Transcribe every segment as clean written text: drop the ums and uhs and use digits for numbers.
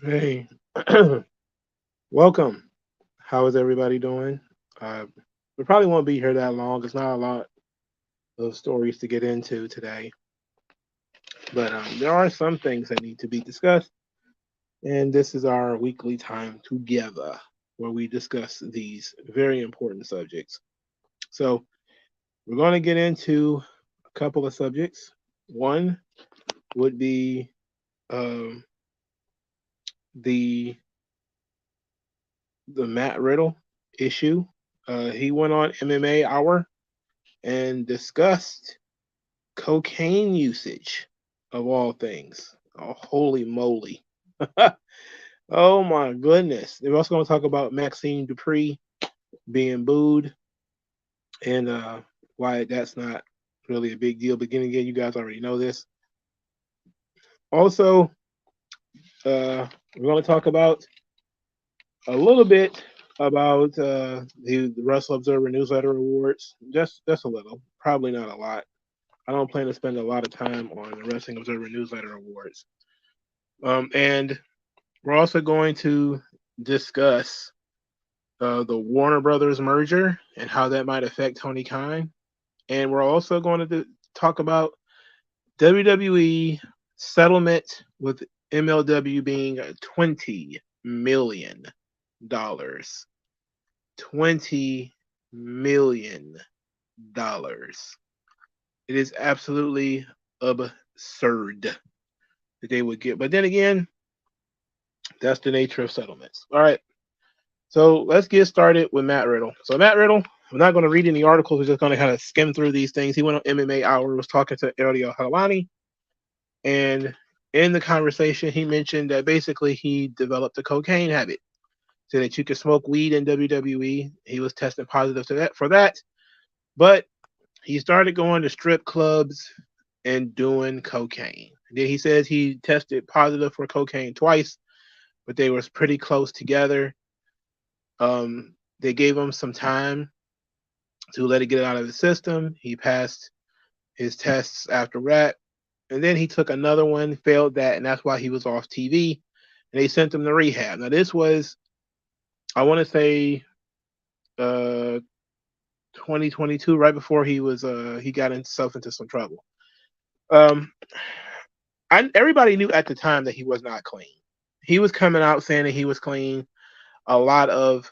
Hey, welcome. How is everybody doing? Uh, we probably won't be here that long. It's not a lot of stories to get into today, but there are some things that need to be discussed, and this is our weekly time together where we discuss these very important subjects. So, we're going to get into a couple of subjects. One would be um, the Matt Riddle issue. He went on MMA Hour and discussed cocaine usage of all things. Oh, holy moly. Oh my goodness. They're also going to talk about Maxxine Dupri being booed and why that's not really a big deal. But again, you guys already know this. Also, we're going to talk about a little bit about the Wrestle Observer Newsletter Awards. Just a little, probably not a lot. I don't plan to spend a lot of time on the Wrestling Observer Newsletter Awards. And we're also going to discuss the Warner Brothers merger and how that might affect Tony Khan. And we're also going to talk about WWE settlement with MLW being $20 million. $20 million. It is absolutely absurd that they would get. But then again, that's the nature of settlements. All right. So let's get started with Matt Riddle. So Matt Riddle, I'm not going to read any articles. We're just going to kind of skim through these things. He went on MMA Hour, was talking to Ariel Helwani, and in the conversation, he mentioned that basically he developed a cocaine habit, so that you could smoke weed in WWE. He was testing positive to that for that, but he started going to strip clubs and doing cocaine. Then he says he tested positive for cocaine twice, but they were pretty close together. They gave him some time to let it get out of his system. He passed his tests after that, and then he took another one, failed that, and that's why he was off TV. And they sent him to rehab. Now this was, I want to say, uh, 2022, right before he got himself into some trouble. Um, everybody knew at the time that he was not clean. He was coming out saying that he was clean. A lot of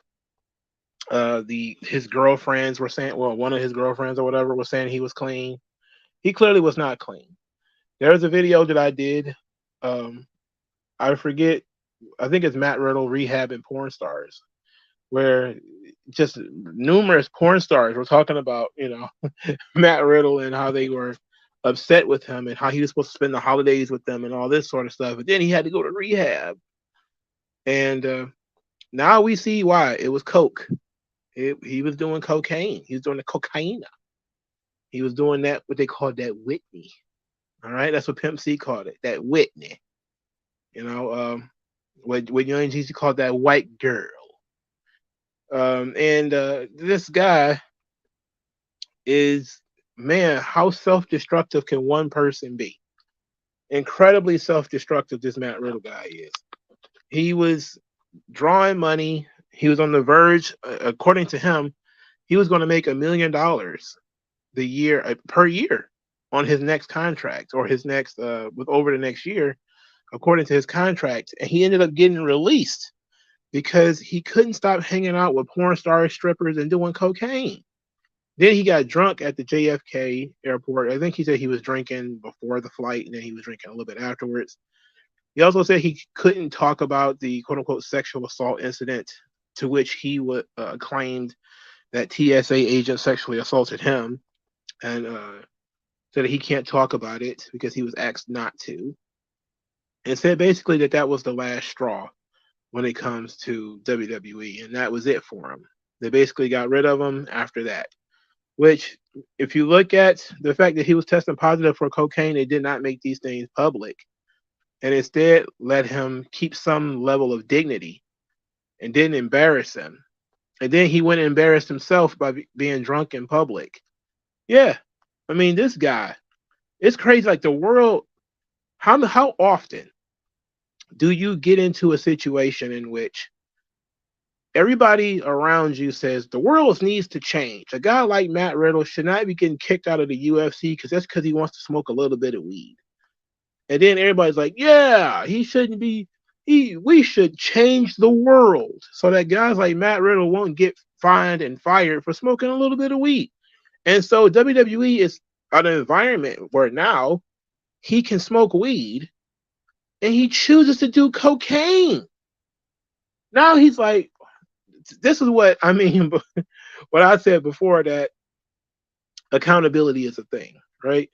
the his girlfriends were saying, well, one of his girlfriends or whatever was saying he was clean. He clearly was not clean. There's a video that I did. Um, I forget. I think it's Matt Riddle rehabbing porn stars, where just numerous porn stars were talking about, Matt Riddle and how they were upset with him and how he was supposed to spend the holidays with them and all this sort of stuff. But then he had to go to rehab, and now we see why. It was coke. He was doing cocaine. He was doing the cocaine. He was doing that, what they called that Whitney. All right, that's what Pimp C called it, that Whitney. You know, what Young Jeezy called that white girl. And this guy is, man, how self-destructive can one person be? Incredibly self-destructive. This Matt Riddle guy is. He was drawing money. He was on the verge, according to him, he was going to make $1 million the year per year on his next contract or his next with over the next year, according to his contract. And he ended up getting released because he couldn't stop hanging out with porn stars, strippers, and doing cocaine. Then he got drunk at the JFK airport. I think he said he was drinking before the flight and then he was drinking a little bit afterwards. He also said he couldn't talk about the quote unquote sexual assault incident to which he claimed that TSA agent sexually assaulted him, and said that he can't talk about it because he was asked not to, and said basically that that was the last straw when it comes to WWE, and that was it for him. They basically got rid of him after that. Which, if you look at the fact that he was testing positive for cocaine, they did not make these things public, and instead let him keep some level of dignity and didn't embarrass him. And then he went and embarrassed himself by being drunk in public. Yeah, I mean, this guy, it's crazy. Like the world, how often Do you get into a situation in which everybody around you says the world needs to change? A guy like Matt Riddle should not be getting kicked out of the UFC because that's because he wants to smoke a little bit of weed. And then everybody's like, yeah, he shouldn't be. We should change the world so that guys like Matt Riddle won't get fined and fired for smoking a little bit of weed. And so WWE is an environment where now he can smoke weed and he chooses to do cocaine. Now he's like, this is what I mean. What I said before, that accountability is a thing, right?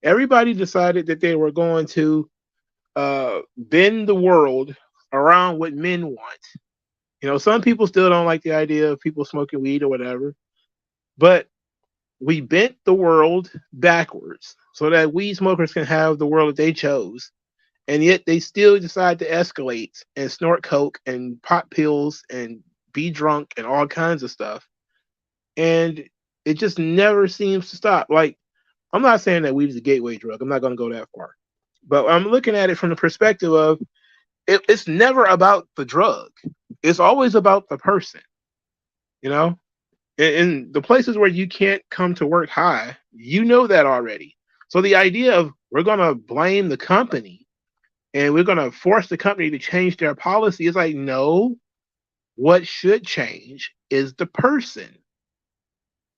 Everybody decided that they were going to bend the world around what men want. You know, some people still don't like the idea of people smoking weed or whatever, but we bent the world backwards so that weed smokers can have the world that they chose. And yet they still decide to escalate and snort coke and pop pills and be drunk and all kinds of stuff. And it just never seems to stop. Like, I'm not saying that weed is a gateway drug. I'm not going to go that far. But I'm looking at it from the perspective of it's never about the drug. It's always about the person, you know? In the places where you can't come to work high, you know that already. So the idea of we're going to blame the company and we're going to force the company to change their policy is like, no, what should change is the person.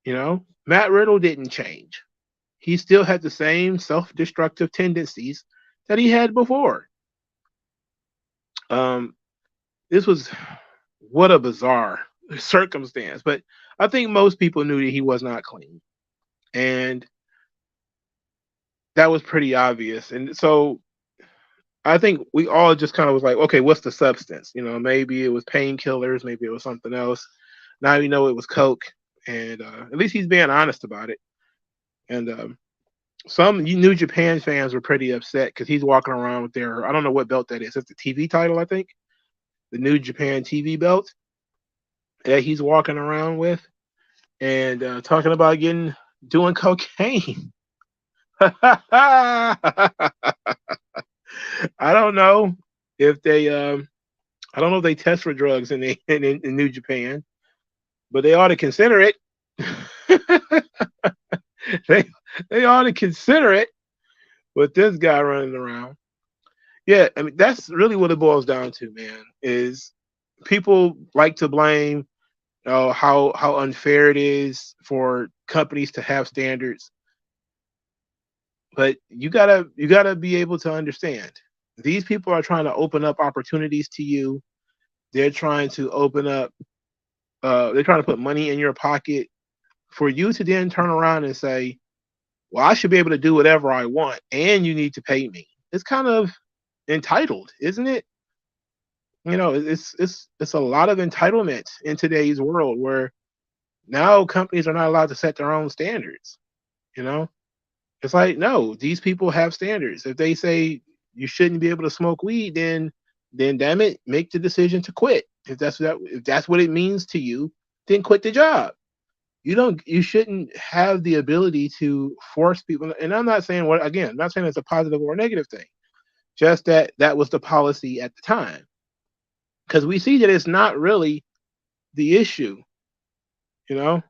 You know, Matt Riddle didn't change. He still had the same self-destructive tendencies that he had before. Um, this was what a bizarre circumstance, but I think most people knew that he was not clean, and that was pretty obvious. And so I think we all just kind of was like, okay, what's the substance? You know, maybe it was painkillers, maybe it was something else. Now you know it was coke, and at least he's being honest about it. And some New Japan fans were pretty upset because he's walking around with their, I don't know what belt that is. It's the TV title, I think, the New Japan TV belt that he's walking around with, and talking about doing cocaine. I don't know if they I don't know if they test for drugs in New Japan, but they ought to consider it. they they ought to consider it with this guy running around. Yeah, I mean that's really what it boils down to, man. Is people like to blame how unfair it is for companies to have standards, but you gotta be able to understand these people are trying to open up opportunities to you. They're trying to open up. They're trying to put money in your pocket for you to then turn around and say, "Well, I should be able to do whatever I want, and you need to pay me." It's kind of entitled, isn't it? You know, it's a lot of entitlement in today's world where now companies are not allowed to set their own standards. You know, it's like no, these people have standards. If they say you shouldn't be able to smoke weed, then damn it, make the decision to quit. If that's what it means to you, then quit the job. You shouldn't have the ability to force people. And I'm not saying what again, I'm not saying it's a positive or a negative thing. Just that that was the policy at the time. Because we see that it's not really the issue, you know?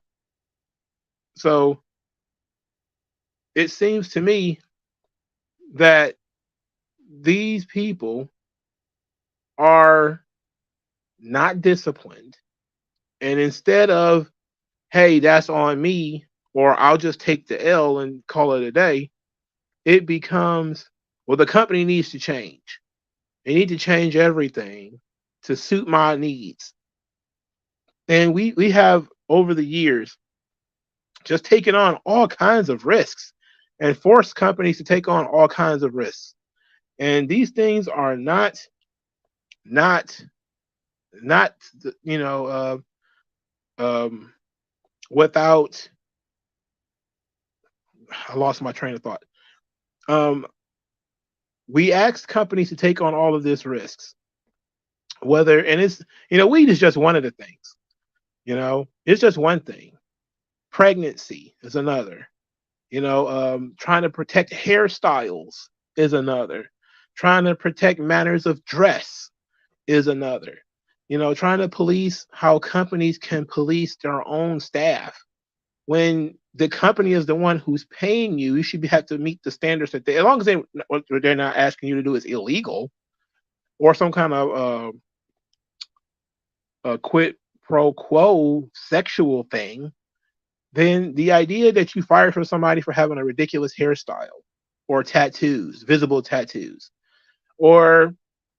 So it seems to me that these people are not disciplined. And instead of, hey, that's on me, or I'll just take the L and call it a day, it becomes, well, the company needs to change. They need to change everything to suit my needs. And we have over the years just taken on all kinds of risks and forced companies to take on all kinds of risks. And these things are not not you know um, without. I lost my train of thought. Um, we asked companies to take on all of these risks, whether and it's weed is just one of the things. It's just one thing. Pregnancy is another. Trying to protect hairstyles is another. Trying to protect manners of dress is another. Trying to police how companies can police their own staff. When the company is the one who's paying you, you should have to meet the standards that as long as what they're not asking you to do is illegal or some kind of quid pro quo sexual thing, then the idea that you fired for somebody for having a ridiculous hairstyle or tattoos, visible tattoos, or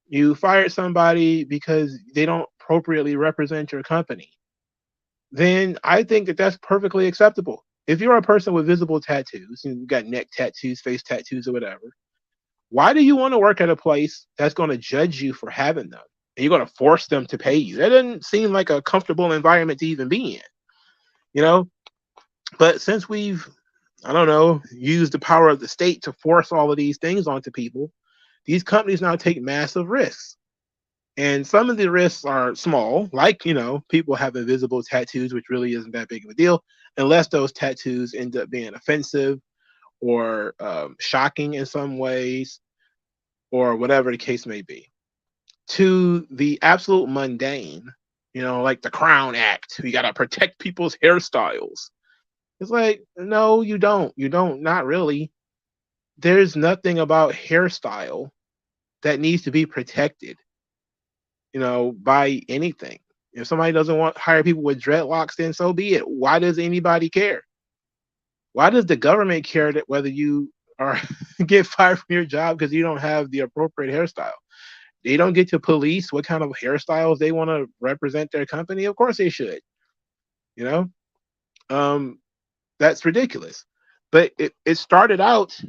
you fired somebody because they don't appropriately represent your company, then I think that that's perfectly acceptable. If you're a person with visible tattoos and you've got neck tattoos, face tattoos, or whatever, why do you want to work at a place that's going to judge you for having them? And you're going to force them to pay you. That doesn't seem like a comfortable environment to even be in, you know? But since we've, I don't know, used the power of the state to force all of these things onto people, these companies now take massive risks. And some of the risks are small, like, people have invisible tattoos, which really isn't that big of a deal, unless those tattoos end up being offensive or shocking in some ways, or whatever the case may be. To the absolute mundane, like the Crown Act, you got to protect people's hairstyles. It's like, no, you don't. You don't, not really. There's nothing about hairstyle that needs to be protected, by anything. If somebody doesn't want hire people with dreadlocks, then so be it. Why does anybody care? Why does the government care that whether you are get fired from your job because you don't have the appropriate hairstyle? They don't get to police what kind of hairstyles they want to represent their company. Of course they should. You know, that's ridiculous. But it started out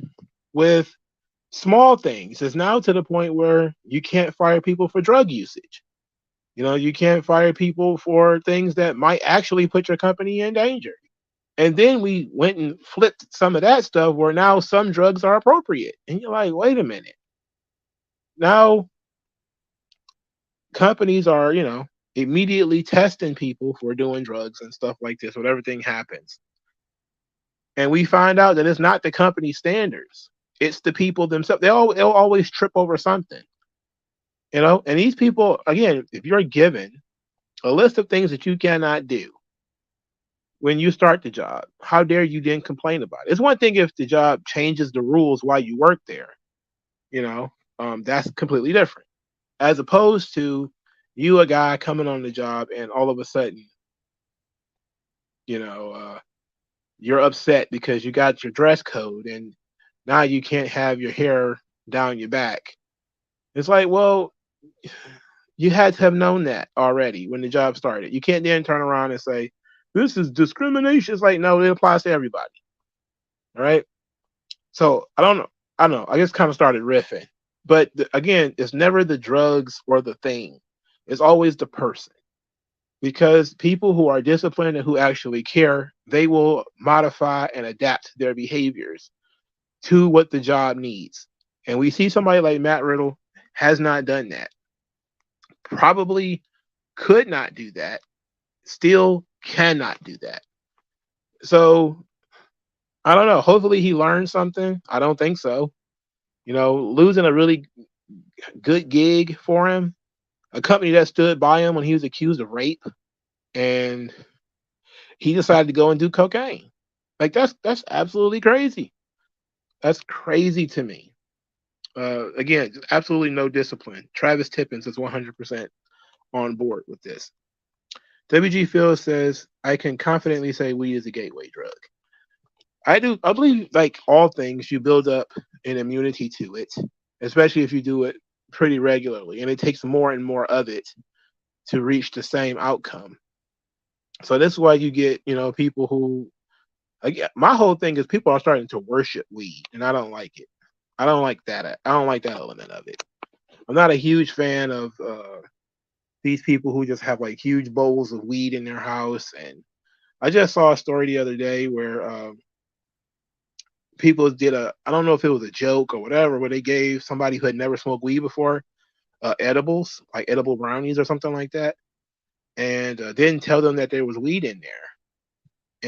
with small things. It's now to the point where you can't fire people for drug usage. You can't fire people for things that might actually put your company in danger. And then we went and flipped some of that stuff where now some drugs are appropriate. And you're like, wait a minute. Now companies are, immediately testing people for doing drugs and stuff like this when everything happens. And we find out that it's not the company standards. It's the people themselves. They'll always trip over something. And these people, again, if you're given a list of things that you cannot do when you start the job, how dare you then complain about it? It's one thing if the job changes the rules while you work there, that's completely different. As opposed to you, a guy coming on the job, and all of a sudden, you know, uh, you're upset because you got your dress code and now you can't have your hair down your back. It's like, well, you had to have known that already when the job started. You can't then turn around and say, this is discrimination. It's like, no, it applies to everybody. All right. So I don't know. I don't know. I just kind of started riffing. But again, it's never the drugs or the thing. It's always the person. Because people who are disciplined and who actually care, they will modify and adapt their behaviors to what the job needs. And we see somebody like Matt Riddle has not done that. Probably could not do that. Still cannot do that. So I don't know. Hopefully he learned something. I don't think so. Losing a really good gig for him, a company that stood by him when he was accused of rape, and he decided to go and do cocaine. Like that's absolutely crazy. That's crazy to me. Again, absolutely no discipline. Travis Tippins is 100% on board with this. WG Phil says, I can confidently say weed is a gateway drug. I do. I believe, like all things, you build up an immunity to it, especially if you do it pretty regularly, and it takes more and more of it to reach the same outcome. So that's why you get, people who, again, my whole thing is people are starting to worship weed, and I don't like it. I don't like that. I don't like that element of it. I'm not a huge fan of these people who just have like huge bowls of weed in their house. And I just saw a story the other day where people did I don't know if it was a joke or whatever, where they gave somebody who had never smoked weed before edibles, like edible brownies or something like that, and didn't tell them that there was weed in there,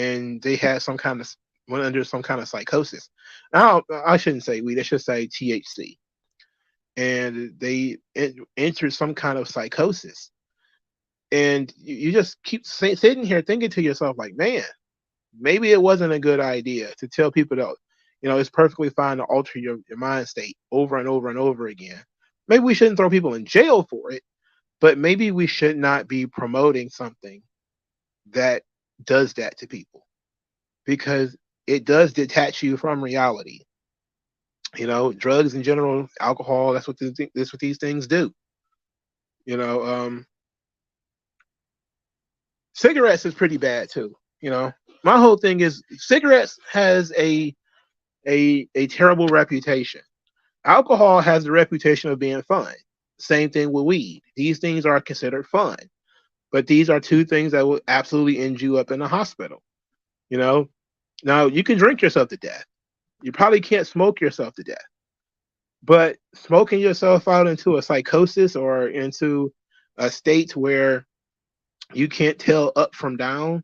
and they had went under some kind of psychosis. Now I shouldn't say weed; I should say THC. and they enter some kind of psychosis. And you just keep sitting here thinking to yourself, like, man, maybe it wasn't a good idea to tell people that, it's perfectly fine to alter your mind state over and over and over again. Maybe we shouldn't throw people in jail for it, but maybe we should not be promoting something that does that to people, because it does detach you from reality. Drugs in general, alcohol, that's what these things do. You know, cigarettes is pretty bad too. My whole thing is cigarettes has a terrible reputation. Alcohol has the reputation of being fun. Same thing with weed. These things are considered fun, but these are two things that will absolutely end you up in the hospital. You know, Now you can drink yourself to death. You probably can't smoke yourself to death, but smoking yourself out into a psychosis or into a state where you can't tell up from down,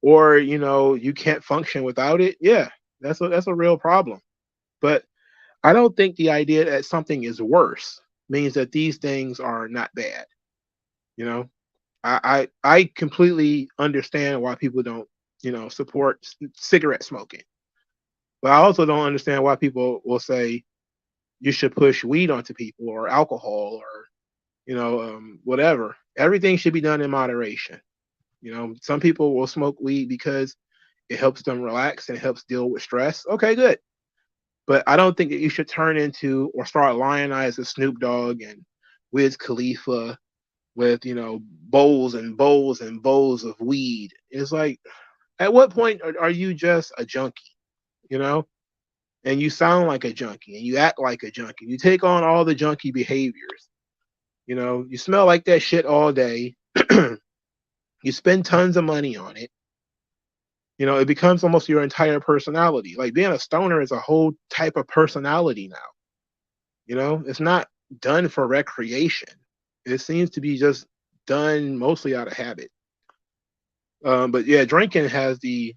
or you can't function without it. Yeah, that's a real problem. But I don't think the idea that something is worse means that these things are not bad. You know, I completely understand why people don't support cigarette smoking, but I also don't understand why people will say you should push weed onto people or alcohol or whatever. Everything should be done in moderation. Some people will smoke weed because it helps them relax and it helps deal with stress. Okay, good. But I don't think that you should turn into or start lionizing Snoop Dogg and Wiz Khalifa with, bowls and bowls and bowls of weed. It's like, at what point are you just a junkie, you know? And you sound like a junkie and you act like a junkie. You take on all the junkie behaviors. You smell like that shit all day. You spend tons of money on it. It becomes almost your entire personality. Like being a stoner is a whole type of personality now. It's not done for recreation. It seems to be just done mostly out of habit. But yeah, drinking has the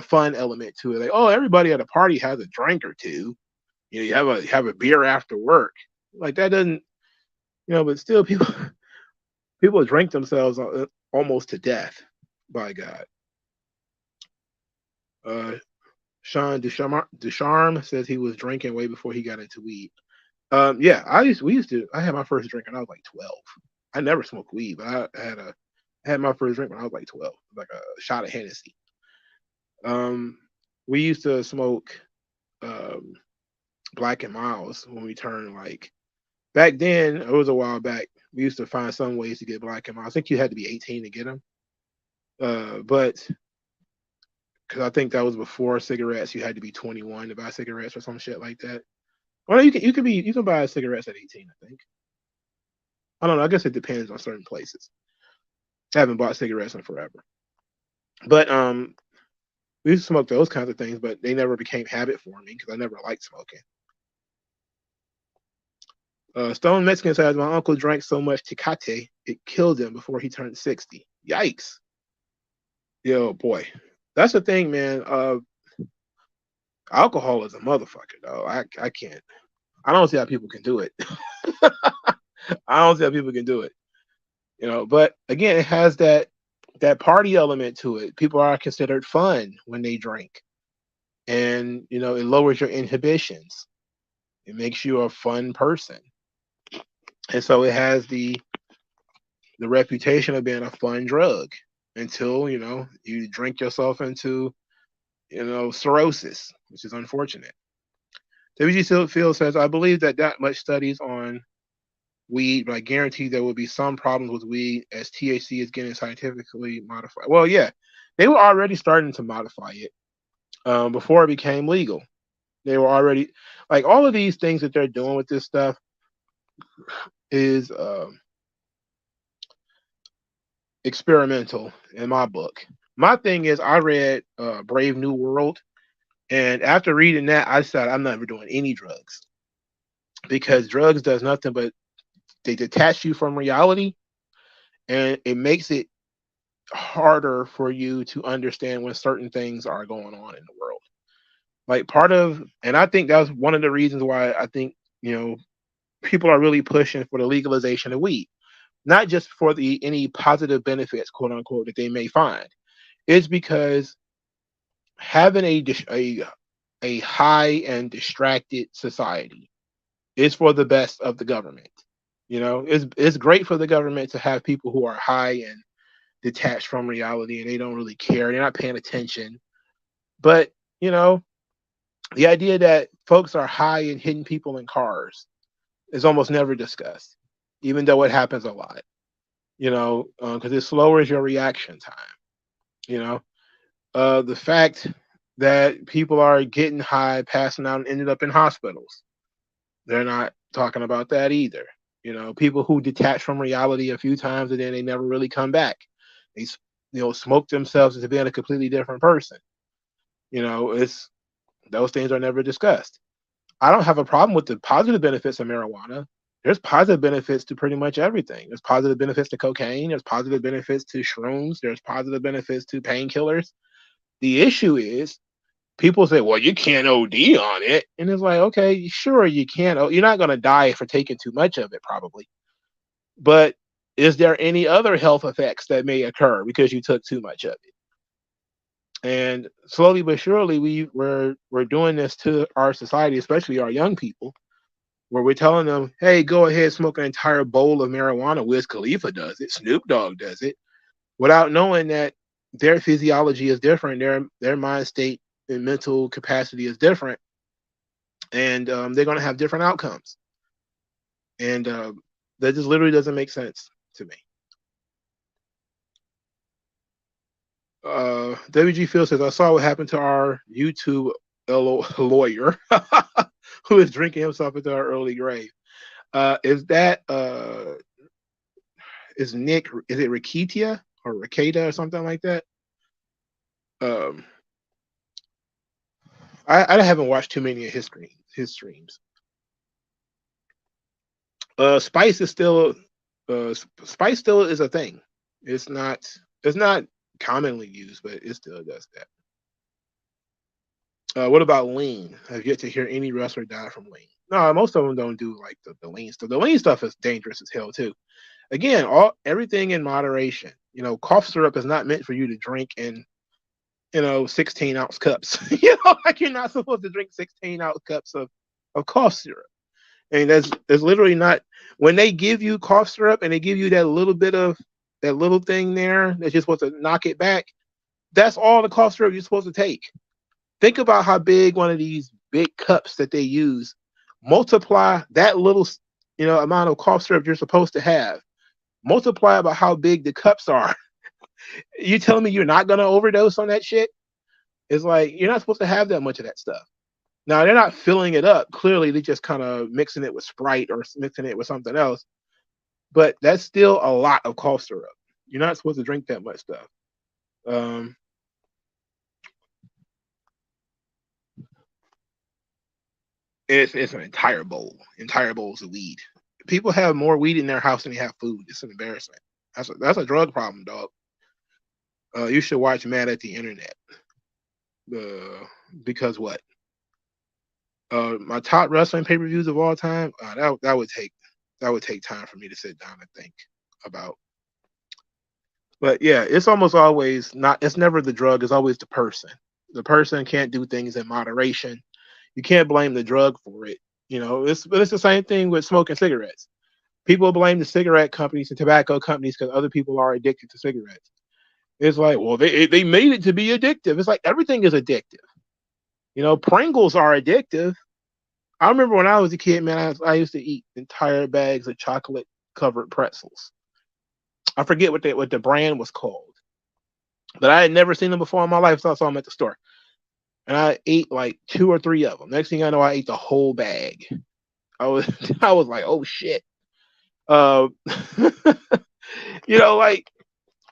fun element to it. Like, oh, everybody at a party has a drink or two. You have a beer after work. Like that doesn't, but still people drink themselves almost to death. By God. Uh, Sean Ducharme says he was drinking way before he got into weed. Yeah, I had my first drink when I was like 12. I never smoked weed, but I had my first drink when I was like 12, like a shot of Hennessy. We used to smoke um, Black and Miles when we turned like back then. It was a while back. We used to find some ways to get Black and Miles. I think you had to be 18 to get them. But because I think that was before cigarettes, you had to be 21 to buy cigarettes or some shit like that. Well, you can buy cigarettes at 18, I think. I don't know. I guess it depends on certain places. I haven't bought cigarettes in forever. But we used to smoke those kinds of things, but they never became habit forming because I never liked smoking. Stone Mexican says my uncle drank so much Tecate it killed him before he turned 60. Yikes! Yo, boy, that's the thing, man. Alcohol is a motherfucker, though. I can't. I don't see how people can do it. I don't see how people can do it. But again, it has that party element to it. People are considered fun when they drink, and it lowers your inhibitions. It makes you a fun person, and so it has the reputation of being a fun drug until you drink yourself into cirrhosis, which is unfortunate. WG Field says, I believe that much studies on weed, but I guarantee there will be some problems with weed as THC is getting scientifically modified. Well, yeah, they were already starting to modify it before it became legal. They were already like all of these things that they're doing with this stuff is experimental in my book. My thing is, I read Brave New World, and after reading that, I decided I'm never doing any drugs because drugs does nothing but they detach you from reality, and it makes it harder for you to understand when certain things are going on in the world. Like part of, and I think that was one of the reasons why I think people are really pushing for the legalization of weed, not just for the any positive benefits, quote unquote, that they may find. It's because having a high and distracted society is for the best of the government. It's great for the government to have people who are high and detached from reality and they don't really care. They're not paying attention. But, you know, the idea that folks are high and hitting people in cars is almost never discussed, even though it happens a lot, because it lowers your reaction time. You know, the fact that people are getting high, passing out, and ended up in hospitals, they're not talking about that either. People who detach from reality a few times and then they never really come back. They, smoke themselves into being a completely different person. It's those things are never discussed. I don't have a problem with the positive benefits of marijuana. There's positive benefits to pretty much everything. There's positive benefits to cocaine. There's positive benefits to shrooms. There's positive benefits to painkillers. The issue is people say, well, you can't OD on it. And it's like, okay, sure, you can. You're not going to die for taking too much of it, probably. But is there any other health effects that may occur because you took too much of it? And slowly but surely, we're doing this to our society, especially our young people, where we're telling them, hey, go ahead, smoke an entire bowl of marijuana. Wiz Khalifa does it. Snoop Dogg does it, without knowing that their physiology is different, their mind state and mental capacity is different, and they're going to have different outcomes. And that just literally doesn't make sense to me. WG Phil says, I saw what happened to our YouTube lawyer who is drinking himself into our early grave. Is Nick, is it Rikitia or Rikata or something like that? Um, I haven't watched too many of his streams. Spice is still Spice still is a thing. It's not commonly used, but it still does that. What about lean? I've yet to hear any wrestler die from lean. No, most of them don't do like the lean stuff. The lean stuff is dangerous as hell too. Again, everything in moderation. Cough syrup is not meant for you to drink in 16-ounce cups. Like you're not supposed to drink 16-ounce cups of cough syrup. And that's literally not, when they give you cough syrup and they give you that little bit of that little thing there that's just supposed to knock it back. That's all the cough syrup you're supposed to take. Think about how big one of these big cups that they use. Multiply that little, amount of cough syrup you're supposed to have. Multiply about how big the cups are. You telling me you're not gonna overdose on that shit? It's like you're not supposed to have that much of that stuff. Now they're not filling it up. Clearly, they're just kind of mixing it with Sprite or mixing it with something else. But that's still a lot of cough syrup. You're not supposed to drink that much stuff. It's an entire bowls of weed. People have more weed in their house than they have food. It's an embarrassment. That's a drug problem, dog. You should watch Mad at the Internet. Because what? My top wrestling pay-per-views of all time. That would take time for me to sit down and think about. But yeah, it's almost always not. It's never the drug. It's always the person. The person can't do things in moderation. You can't blame the drug for it. It's the same thing with smoking cigarettes. People blame the cigarette companies and tobacco companies because other people are addicted to cigarettes. It's like, well, they made it to be addictive. It's like everything is addictive. Pringles are addictive. I remember when I was a kid, man, I used to eat entire bags of chocolate covered pretzels. I forget what the brand was called, but I had never seen them before in my life, so I saw them at the store. And I ate like 2 or 3 of them. Next thing I know, I ate the whole bag. I was like, oh shit. Like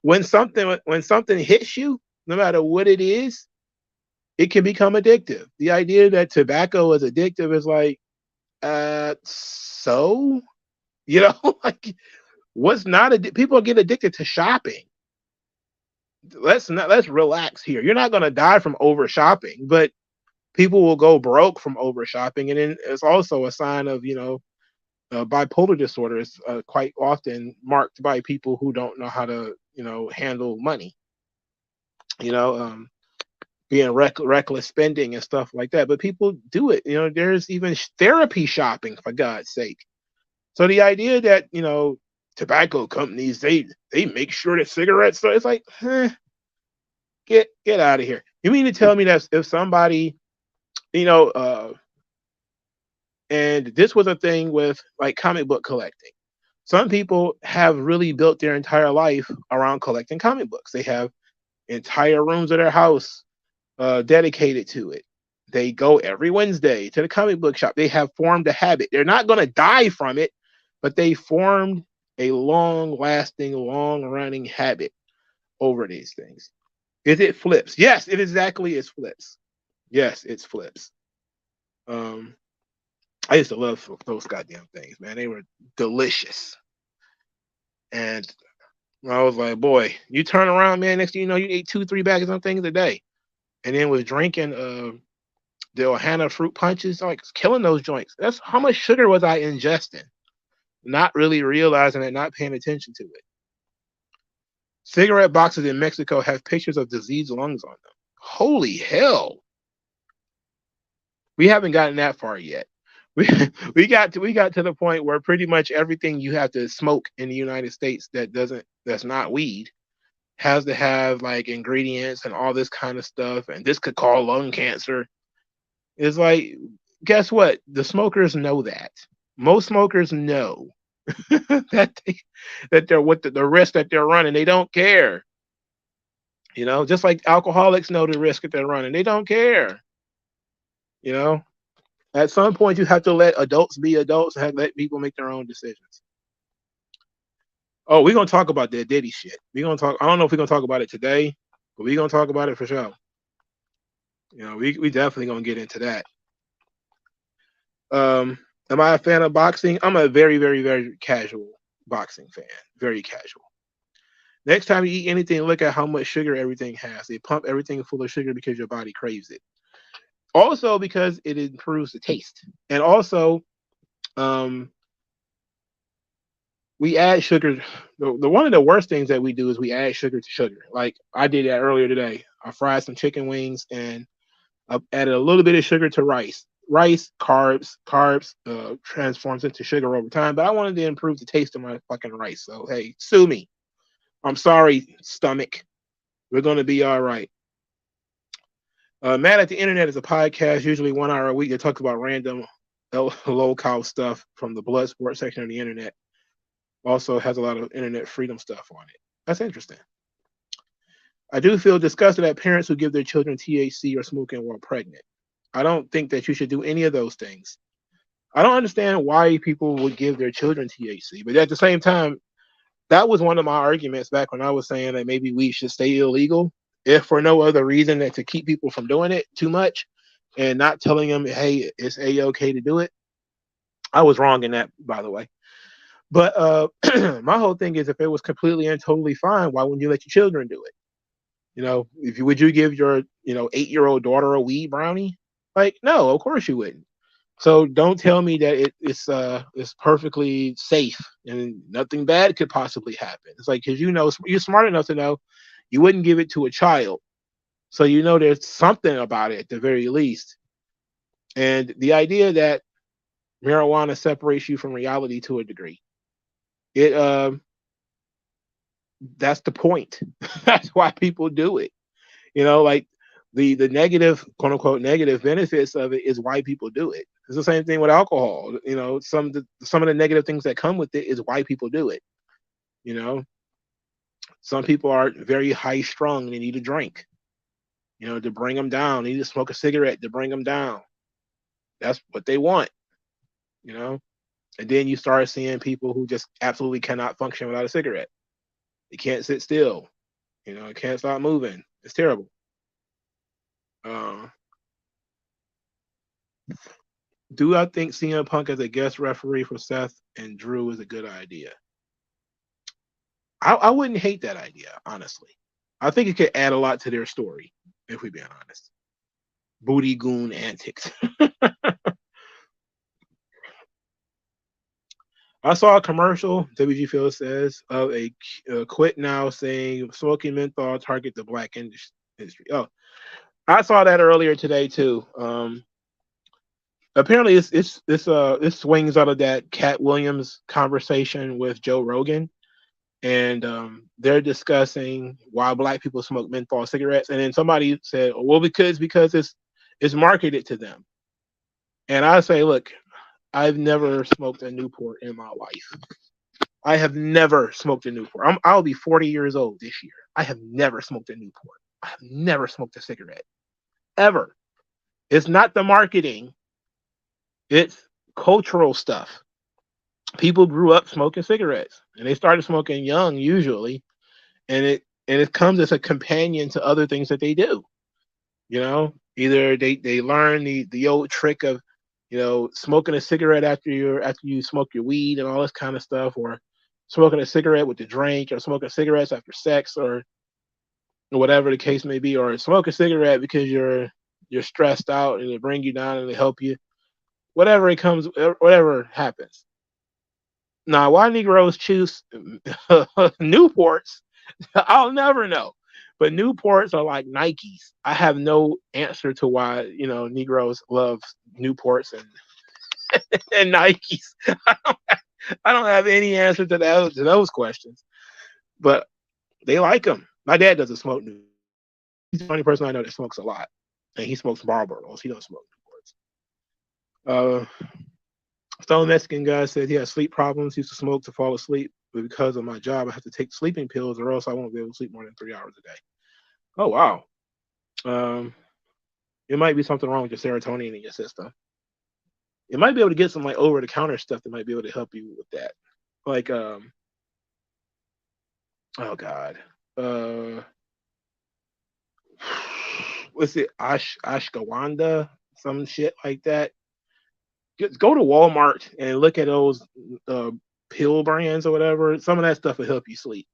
when something hits you, no matter what it is, it can become addictive. The idea that tobacco is addictive is like, so, like what's not people get addicted to shopping. Let's relax here. You're not gonna die from over shopping, but People will go broke from over shopping, and then it's also a sign of bipolar disorder is quite often marked by people who don't know how to handle money. You know, being reckless spending and stuff like that. But people do it. There's even therapy shopping, for God's sake. So the idea that tobacco companies they make sure that cigarettes. So it's like, get out of here. You mean to tell me that if somebody, you know, and this was a thing with like comic book collecting. Some people have really built their entire life around collecting comic books. They have entire rooms of their house dedicated to it. They go every Wednesday to the comic book shop. They have formed a habit. They're not going to die from it, but they formed a long-lasting, long-running habit over these things. Is it flips? Yes, it exactly is flips. Yes, it's flips. I used to love those goddamn things, man. They were delicious. And I was like, boy, you turn around, man. Next thing you know, you ate 2, 3 bags of things a day. And then was drinking the Ohana fruit punches, like killing those joints. That's how much sugar was I ingesting, not really realizing it, not paying attention to it. Cigarette boxes in Mexico have pictures of diseased lungs on them. Holy hell. We haven't gotten that far yet. We we got to the point where pretty much everything you have to smoke in the United States that's not weed has to have like ingredients and all this kind of stuff, and this could cause lung cancer. It's like, guess what? The smokers know that. Most smokers know that they're what the risk that they're running. They don't care. Just like alcoholics know the risk that they're running. They don't care. At some point you have to let adults be adults and let people make their own decisions. Oh, we're gonna talk about that Diddy shit. We're gonna talk. I don't know if we're gonna talk about it today, but we're gonna talk about it for sure. We definitely gonna get into that. Am I a fan of boxing? I'm a very, very, very casual boxing fan. Very casual. Next time you eat anything, look at how much sugar everything has. They pump everything full of sugar because your body craves it. Also because it improves the taste. And also, we add sugar. The one of the worst things that we do is we add sugar to sugar. Like I did that earlier today. I fried some chicken wings and I added a little bit of sugar to rice. Rice, carbs transforms into sugar over time. But I wanted to improve the taste of my fucking rice. So hey, sue me. I'm sorry, stomach. We're gonna be all right. Mad at the Internet is a podcast, usually 1 hour a week, that talks about random low-cost stuff from the blood sport section of the internet. Also has a lot of internet freedom stuff on it. That's interesting. I do feel disgusted at parents who give their children THC or smoking while pregnant. I don't think that you should do any of those things. I don't understand why people would give their children THC, but at the same time, that was one of my arguments back when I was saying that maybe weed should stay illegal, if for no other reason than to keep people from doing it too much and not telling them, hey, it's A-okay to do it. I was wrong in that, by the way. But my whole thing is, if it was completely and totally fine, why wouldn't you let your children do it? Would you give your 8-year-old daughter a weed brownie? Like, no, of course you wouldn't. So don't tell me that it's perfectly safe and nothing bad could possibly happen. It's like, because you're smart enough to know you wouldn't give it to a child, so there's something about it at the very least. And the idea that marijuana separates you from reality to a degree, that's the point. That's why people do it. Like the negative, quote unquote, negative benefits of it is why people do it. It's the same thing with alcohol. Some of the negative things that come with it is why people do it. Some people are very high strung and they need a drink, to bring them down. They need to smoke a cigarette to bring them down. That's what they want, And then you start seeing people who just absolutely cannot function without a cigarette. They can't sit still, can't stop moving. It's terrible. Do I think CM Punk as a guest referee for Seth and Drew is a good idea? I wouldn't hate that idea, honestly. I think it could add a lot to their story, if we're being honest. booty goon antics. I saw a commercial, WG Phil says, of a quit now saying smoking menthol target the black industry. Oh, I saw that earlier today too. Apparently this swings out of that Cat Williams conversation with Joe Rogan, and they're discussing why black people smoke menthol cigarettes, and then somebody said, well, because it's marketed to them, and I say, look, I've never smoked a Newport in my life. I have never smoked a Newport. I'll be 40 years old this year. I have never smoked a Newport. I have never smoked a cigarette ever. It's not the marketing. It's cultural stuff. People grew up smoking cigarettes, and they started smoking young usually, and it comes as a companion to other things that they do. Either they learn the old trick of, smoking a cigarette after you smoke your weed and all this kind of stuff, or smoking a cigarette with the drink, or smoking cigarettes after sex, or whatever the case may be, or smoke a cigarette because you're stressed out and they bring you down and they help you. Whatever happens. Now, why Negroes choose Newports, I'll never know. But Newports are like Nikes. I have no answer to why Negroes love Newports and Nikes. I don't have any answer to those questions. But they like them. My dad doesn't smoke Newports. He's the only person I know that smokes a lot, and he smokes Marlboros. He don't smoke Newports. Some Mexican guy said he has sleep problems. He used to smoke to fall asleep, but because of my job, I have to take sleeping pills, or else I won't be able to sleep more than 3 hours a day. Oh wow. It might be something wrong with your serotonin in your system. You might be able to get some like over the counter stuff that might be able to help you with that. Like oh god. What's it? Ashgawanda, some shit like that. Just go to Walmart and look at those pill brands or whatever. Some of that stuff will help you sleep.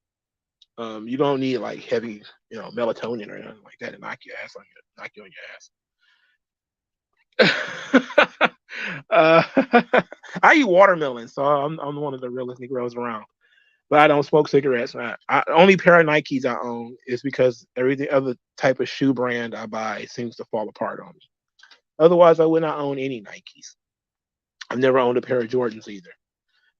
You don't need like heavy, melatonin or anything like that to knock you on your ass. I eat watermelon, so I'm one of the realest Negroes around. But I don't smoke cigarettes. Only pair of Nikes I own is because every other type of shoe brand I buy seems to fall apart on me. Otherwise, I would not own any Nikes. I've never owned a pair of Jordans either.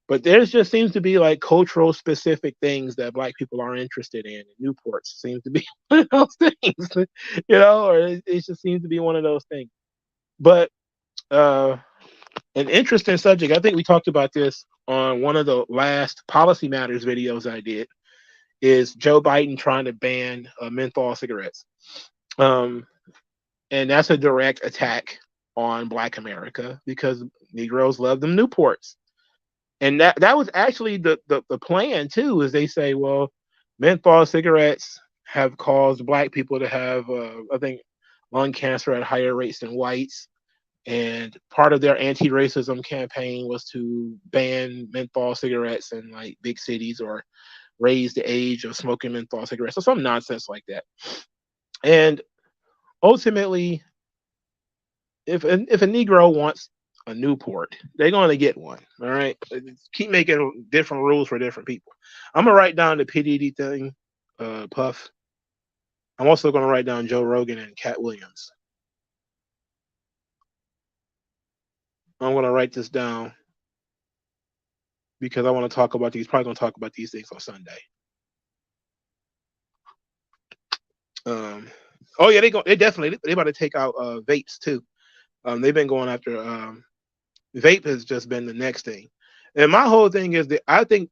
But there just seems to be like cultural specific things that black people are interested in. And Newports seems to be one of those things, or it just seems to be one of those things. But an interesting subject. I think we talked about this on one of the last Policy Matters videos I did. Is Joe Biden trying to ban menthol cigarettes? And that's a direct attack on Black America because Negroes love them Newports. And that was actually the plan too, is they say, well, menthol cigarettes have caused Black people to have, I think, lung cancer at higher rates than whites. And part of their anti-racism campaign was to ban menthol cigarettes in like big cities, or raise the age of smoking menthol cigarettes, or some nonsense like that. And ultimately, if a Negro wants a Newport, they're going to get one. All right. Keep making different rules for different people. I'm going to write down the PDD thing, Puff. I'm also going to write down Joe Rogan and Cat Williams. I'm going to write this down because I want to talk about these. Probably going to talk about these things on Sunday. Oh yeah, they about to take out vapes too. They've been going after vape has just been the next thing. And my whole thing is that I think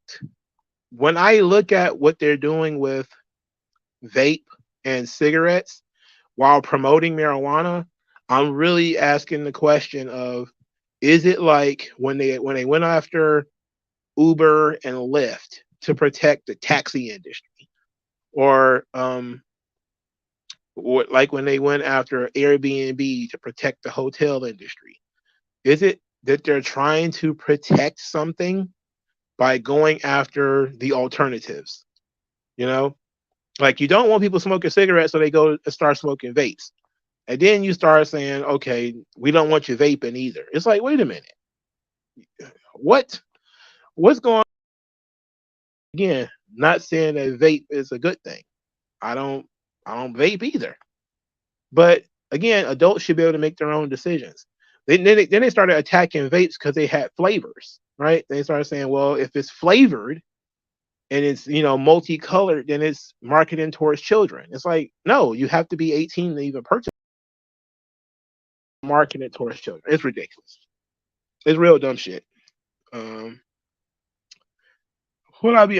when I look at what they're doing with vape and cigarettes while promoting marijuana, I'm really asking the question of, is it like when they went after Uber and Lyft to protect the taxi industry, or like when they went after Airbnb to protect the hotel industry? Is it that they're trying to protect something by going after the alternatives? Like, you don't want people smoking cigarettes, so they go and start smoking vapes. And then you start saying, okay, we don't want you vaping either. It's like, wait a minute, what? What's going on? Again, not saying that vape is a good thing. I don't I don't vape either. But again, adults should be able to make their own decisions. Then they started attacking vapes because they had flavors, right? They started saying, well, if it's flavored and it's multicolored, then it's marketing towards children. It's like, no, you have to be 18 to even purchase marketing towards children. It's ridiculous. It's real dumb shit. Um, what I be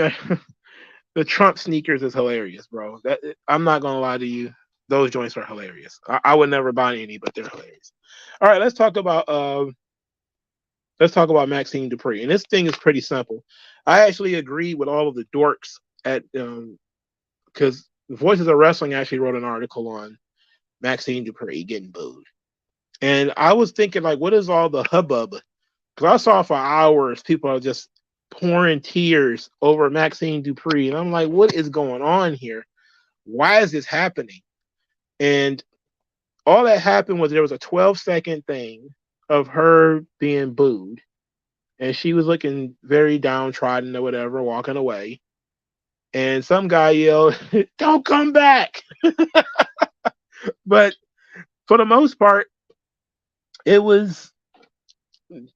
the Trump sneakers is hilarious, bro. That I'm not gonna lie to you. Those joints are hilarious. I would never buy any, but they're hilarious. All right, let's talk about Maxxine Dupri. And this thing is pretty simple. I actually agree with all of the dorks at because Voices of Wrestling actually wrote an article on Maxxine Dupri getting booed. And I was thinking, like, what is all the hubbub? Because I saw for hours people are just pouring tears over Maxxine Dupri. And I'm like, what is going on here? Why is this happening? And all that happened was there was a 12-second thing of her being booed. And she was looking very downtrodden or whatever, walking away. And some guy yelled, "Don't come back." But for the most part, it was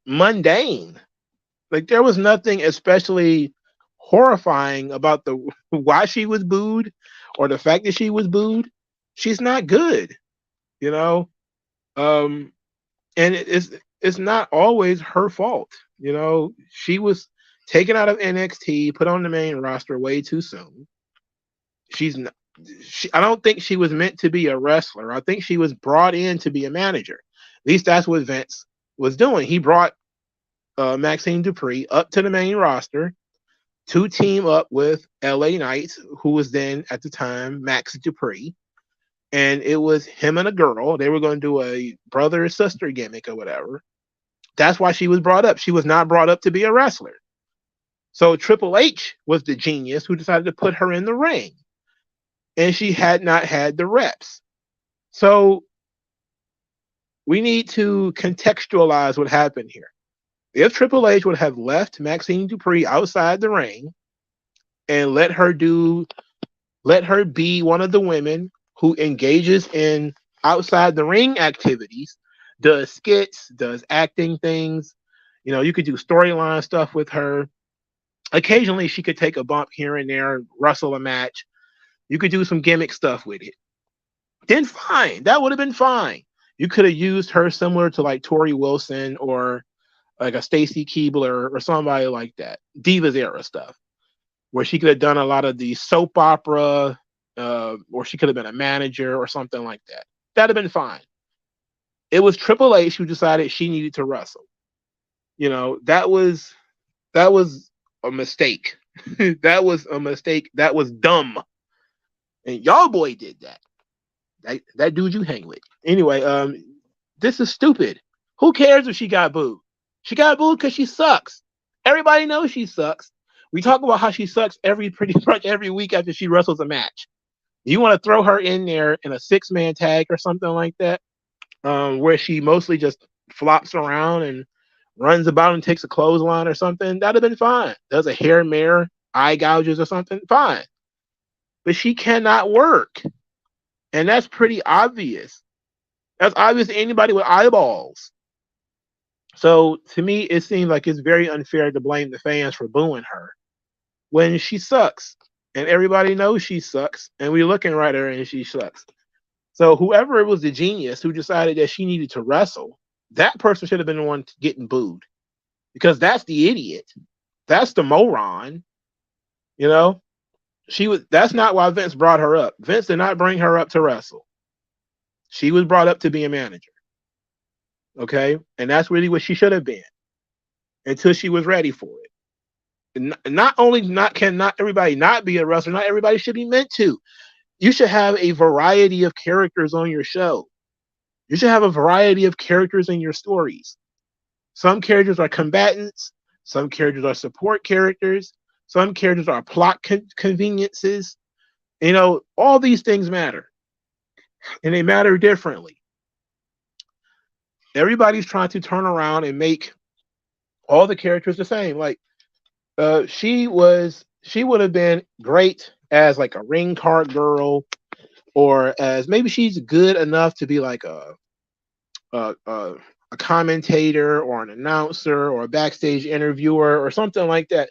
mundane. Like there was nothing especially horrifying about the why she was booed or the fact that she was booed. She's not good, you know. Um, and it's not always her fault. She was taken out of NXT, put on the main roster way too soon. She's not, I don't think she was meant to be a wrestler. I think she was brought in to be a manager. At least that's what Vince was doing. He brought Maxxine Dupri up to the main roster to team up with LA Knight, who was then at the time Max Dupri. And it was him and a girl. They were going to do a brother sister gimmick or whatever. That's why she was brought up. She was not brought up to be a wrestler. So Triple H was the genius who decided to put her in the ring. And she had not had the reps. So we need to contextualize what happened here. If Triple H would have left Maxxine Dupri outside the ring and let her be one of the women who engages in outside the ring activities, does skits, does acting things, you could do storyline stuff with her. Occasionally she could take a bump here and there, wrestle a match. You could do some gimmick stuff with it. Then fine. That would have been fine. You could have used her similar to like Tori Wilson or like a Stacy Keibler or somebody like that. Divas era stuff. Where she could have done a lot of the soap opera, or she could have been a manager or something like that. That'd have been fine. It was Triple H who decided she needed to wrestle. That was a mistake. That was a mistake. That was dumb. And y'all boy did that. That dude you hang with. Anyway, this is stupid. Who cares if she got booed? She got booed because she sucks. Everybody knows she sucks. We talk about how she sucks pretty much every week after she wrestles a match. You want to throw her in there in a 6-man tag or something like that, where she mostly just flops around and runs about and takes a clothesline or something, that'd have been fine. Does a hair mare, eye gouges or something, fine. But she cannot work. And that's pretty obvious. That's obvious to anybody with eyeballs. So to me, it seems like it's very unfair to blame the fans for booing her when she sucks. And everybody knows she sucks. And we're looking right at her and she sucks. So whoever was the genius who decided that she needed to wrestle, that person should have been the one getting booed. Because that's the idiot. That's the moron. That's not why Vince brought her up. Vince did not bring her up to wrestle. She was brought up to be a manager. Okay? And that's really what she should have been until she was ready for it. And not everybody not be a wrestler, not everybody should be meant to. You should have a variety of characters on your show. You should have a variety of characters in your stories. Some characters are combatants, some characters are support characters, some characters are plot conveniences. All these things matter. And they matter differently. Everybody's trying to turn around and make all the characters the same. Like she would have been great as like a ring card girl, or as maybe she's good enough to be like a, a, a commentator or an announcer or a backstage interviewer or something like that.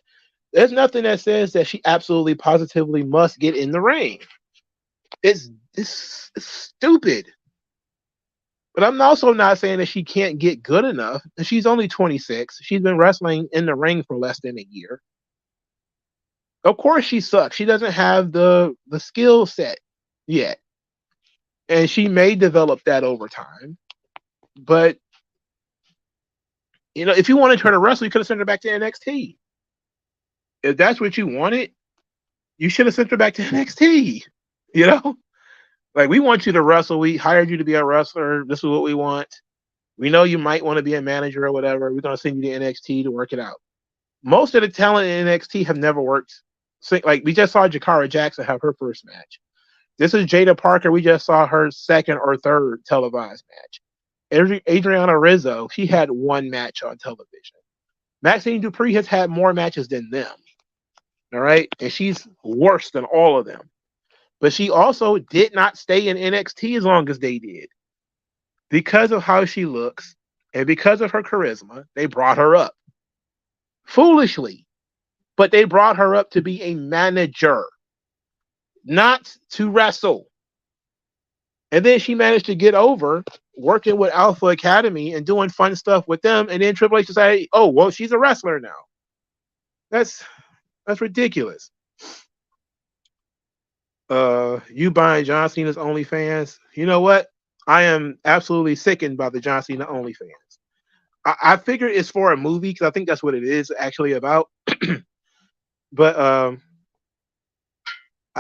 There's nothing that says that she absolutely positively must get in the ring. It's stupid. But I'm also not saying that she can't get good enough. She's only 26. She's been wrestling in the ring for less than a year. Of course she sucks. She doesn't have the skill set yet. And she may develop that over time. But if you wanted her to wrestle, you could have sent her back to NXT. If that's what you wanted, you should have sent her back to NXT. You know? Like, we want you to wrestle. We hired you to be a wrestler. This is what we want. We know you might want to be a manager or whatever. We're going to send you to NXT to work it out. Most of the talent in NXT have never worked. Like, we just saw Jakara Jackson have her first match. This is Jada Parker. We just saw her second or third televised match. Adriana Rizzo, she had one match on television. Maxxine Dupri has had more matches than them. All right? And she's worse than all of them. But she also did not stay in NXT as long as they did. Because of how she looks and because of her charisma, they brought her up. Foolishly. But they brought her up to be a manager, not to wrestle. And then she managed to get over working with Alpha Academy and doing fun stuff with them. And then Triple H decided, oh, well, she's a wrestler now. That's ridiculous. You buying John Cena's OnlyFans? You know what? I am absolutely sickened by the John Cena OnlyFans. I figured it's for a movie because I think that's what it is actually about. But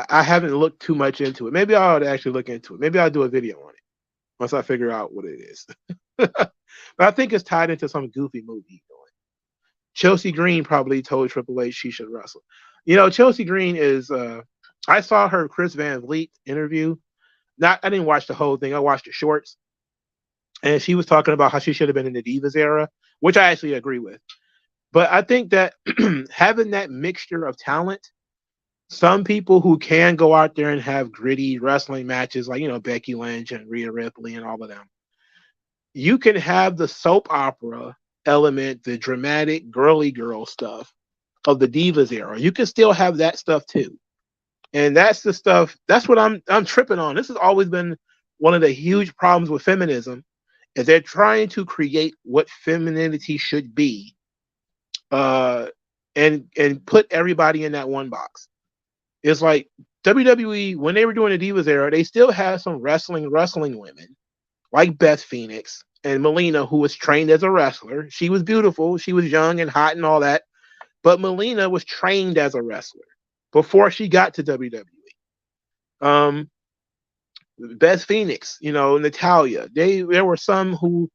I haven't looked too much into it. Maybe I ought to actually look into it. Maybe I'll do a video on it once I figure out what it is. But I think it's tied into some goofy movie going. Chelsea Green probably told Triple H she should wrestle. Chelsea Green is. I saw her Chris Van Vliet interview. I didn't watch the whole thing. I watched the shorts, and she was talking about how she should have been in the Divas era, which I actually agree with. But I think that having that mixture of talent, some people who can go out there and have gritty wrestling matches, like Becky Lynch and Rhea Ripley and all of them, you can have the soap opera element, the dramatic girly girl stuff of the Divas era. You can still have that stuff too. And that's the stuff, that's what I'm tripping on. This has always been one of the huge problems with feminism, is they're trying to create what femininity should be, and put everybody in that one box. It's like WWE, when they were doing the Divas era, they still had some wrestling women, like Beth Phoenix and Melina, who was trained as a wrestler. She was beautiful. She was young and hot and all that. But Melina was trained as a wrestler before she got to WWE. Beth Phoenix, Natalia, there were some who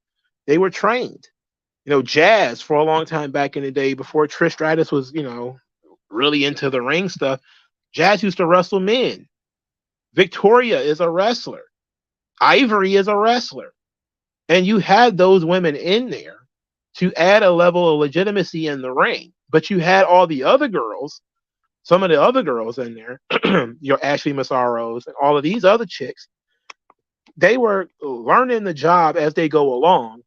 they were trained. Jazz for a long time back in the day before Trish Stratus was, really into the ring stuff. Jazz used to wrestle men. Victoria is a wrestler. Ivory is a wrestler. And you had those women in there to add a level of legitimacy in the ring. But you had all the other girls, some of the other girls in there, your Ashley Massaros and all of these other chicks, they were learning the job as they go along,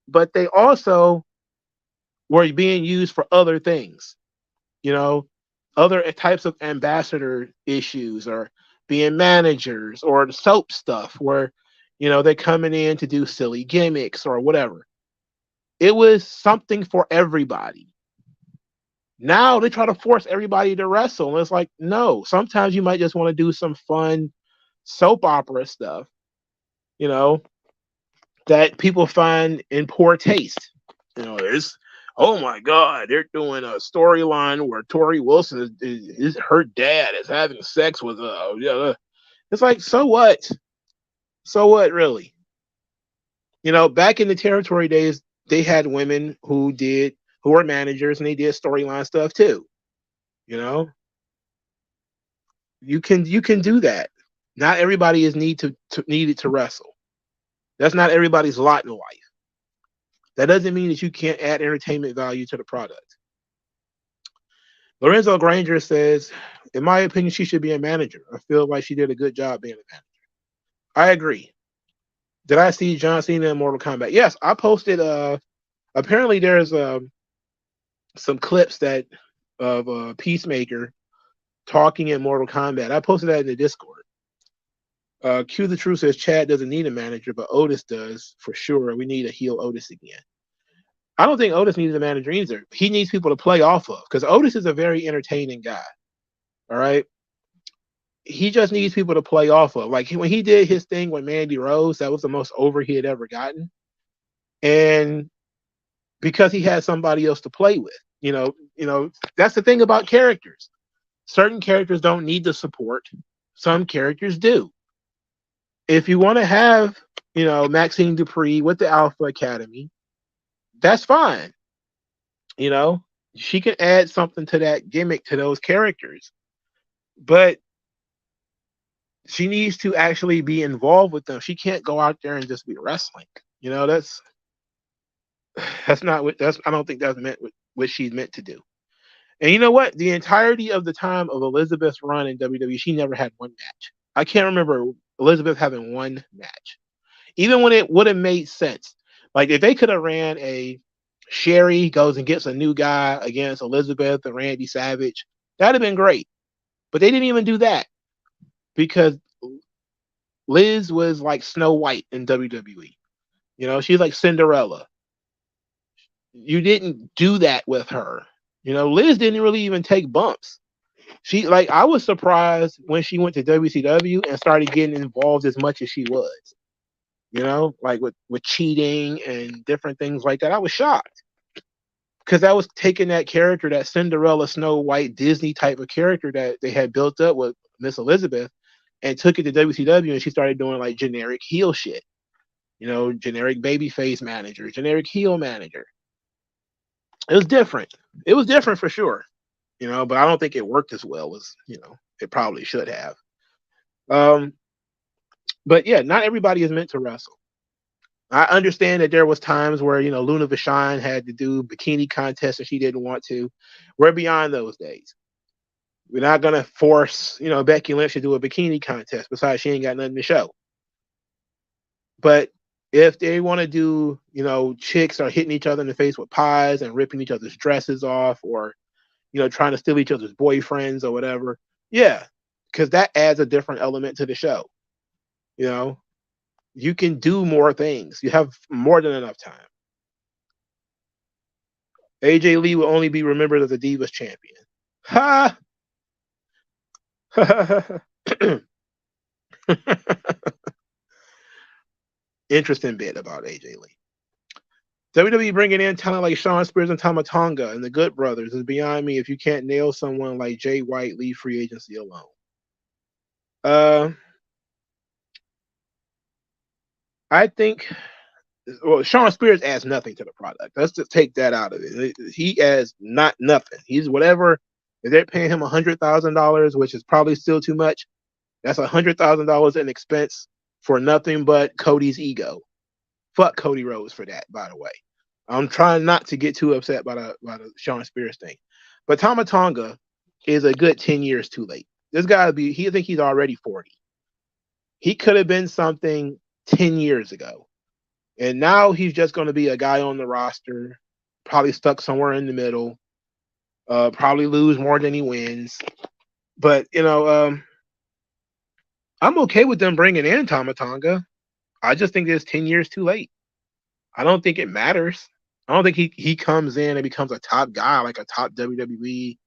but they also were being used for other things, other types of ambassador issues, or being managers, or the soap stuff where, they're coming in to do silly gimmicks or whatever. It was something for everybody. Now they try to force everybody to wrestle. And it's like, no, sometimes you might just want to do some fun soap opera stuff, that people find in poor taste. It's, oh my God, they're doing a storyline where Tori Wilson is her dad is having sex with it's like, so what? So what, really? Back in the territory days, they had women who were managers, and they did storyline stuff too. You can do that. Not everybody is needed to wrestle. That's not everybody's lot in life. That doesn't mean that you can't add entertainment value to the product. Lorenzo Granger says, in my opinion, she should be a manager. I feel like she did a good job being a manager. I agree. Did I see John Cena in Mortal Kombat? Yes, I posted. Apparently, there's some clips that of Peacemaker talking in Mortal Kombat. I posted that in the Discord. Q the Truth says Chad doesn't need a manager, but Otis does for sure. We need a heel Otis again. I don't think Otis needs a manager either. He needs people to play off of because Otis is a very entertaining guy. All right. He just needs people to play off of. Like when he did his thing with Mandy Rose, that was the most over he had ever gotten. And because he had somebody else to play with, that's the thing about characters. Certain characters don't need the support. Some characters do. If you want to have, Maxxine Dupri with the Alpha Academy, that's fine. She can add something to that gimmick to those characters. But she needs to actually be involved with them. She can't go out there and just be wrestling. That's not what I don't think that's meant what she's meant to do. And you know what? The entirety of the time of Elizabeth's run in WWE, she never had one match. I can't remember Elizabeth having one match. Even when it would have made sense. Like if they could have ran a Sherry goes and gets a new guy against Elizabeth and Randy Savage, that'd have been great. But they didn't even do that because Liz was like Snow White in WWE. She's like Cinderella. You didn't do that with her. Liz didn't really even take bumps. I was surprised when she went to WCW and started getting involved as much as she was. Like with cheating and different things like that. I was shocked. Because I was taking that character, that Cinderella, Snow White, Disney type of character that they had built up with Miss Elizabeth and took it to WCW and she started doing like generic heel shit. Generic babyface manager, generic heel manager. It was different. It was different for sure. But I don't think it worked as well as, it probably should have. But yeah, not everybody is meant to wrestle. I understand that there was times where, Luna Vachon had to do bikini contests and she didn't want to. We're beyond those days. We're not going to force, Becky Lynch to do a bikini contest. Besides, she ain't got nothing to show. But if they want to do, chicks are hitting each other in the face with pies and ripping each other's dresses off or, trying to steal each other's boyfriends or whatever. Yeah, because that adds a different element to the show. You can do more things. You have more than enough time. AJ Lee will only be remembered as a Divas champion. Ha! Interesting bit about AJ Lee. WWE bringing in talent like Shawn Spears and Tama Tonga and the Good Brothers is beyond me if you can't nail someone like Jay White, leave free agency alone. I think, Shawn Spears adds nothing to the product. Let's just take that out of it. He adds nothing. He's whatever. If they're paying him $100,000, which is probably still too much, that's $100,000 in expense for nothing but Cody's ego. Fuck Cody Rhodes for that, by the way. I'm trying not to get too upset by the Shawn Spears thing. But Tama Tonga is a good 10 years too late. This guy, I think he's already 40. He could have been something 10 years ago. And now he's just going to be a guy on the roster, probably stuck somewhere in the middle, probably lose more than he wins. But, I'm okay with them bringing in Tama Tonga. I just think it's 10 years too late. I don't think it matters. I don't think he comes in and becomes a top guy, like a top WWE.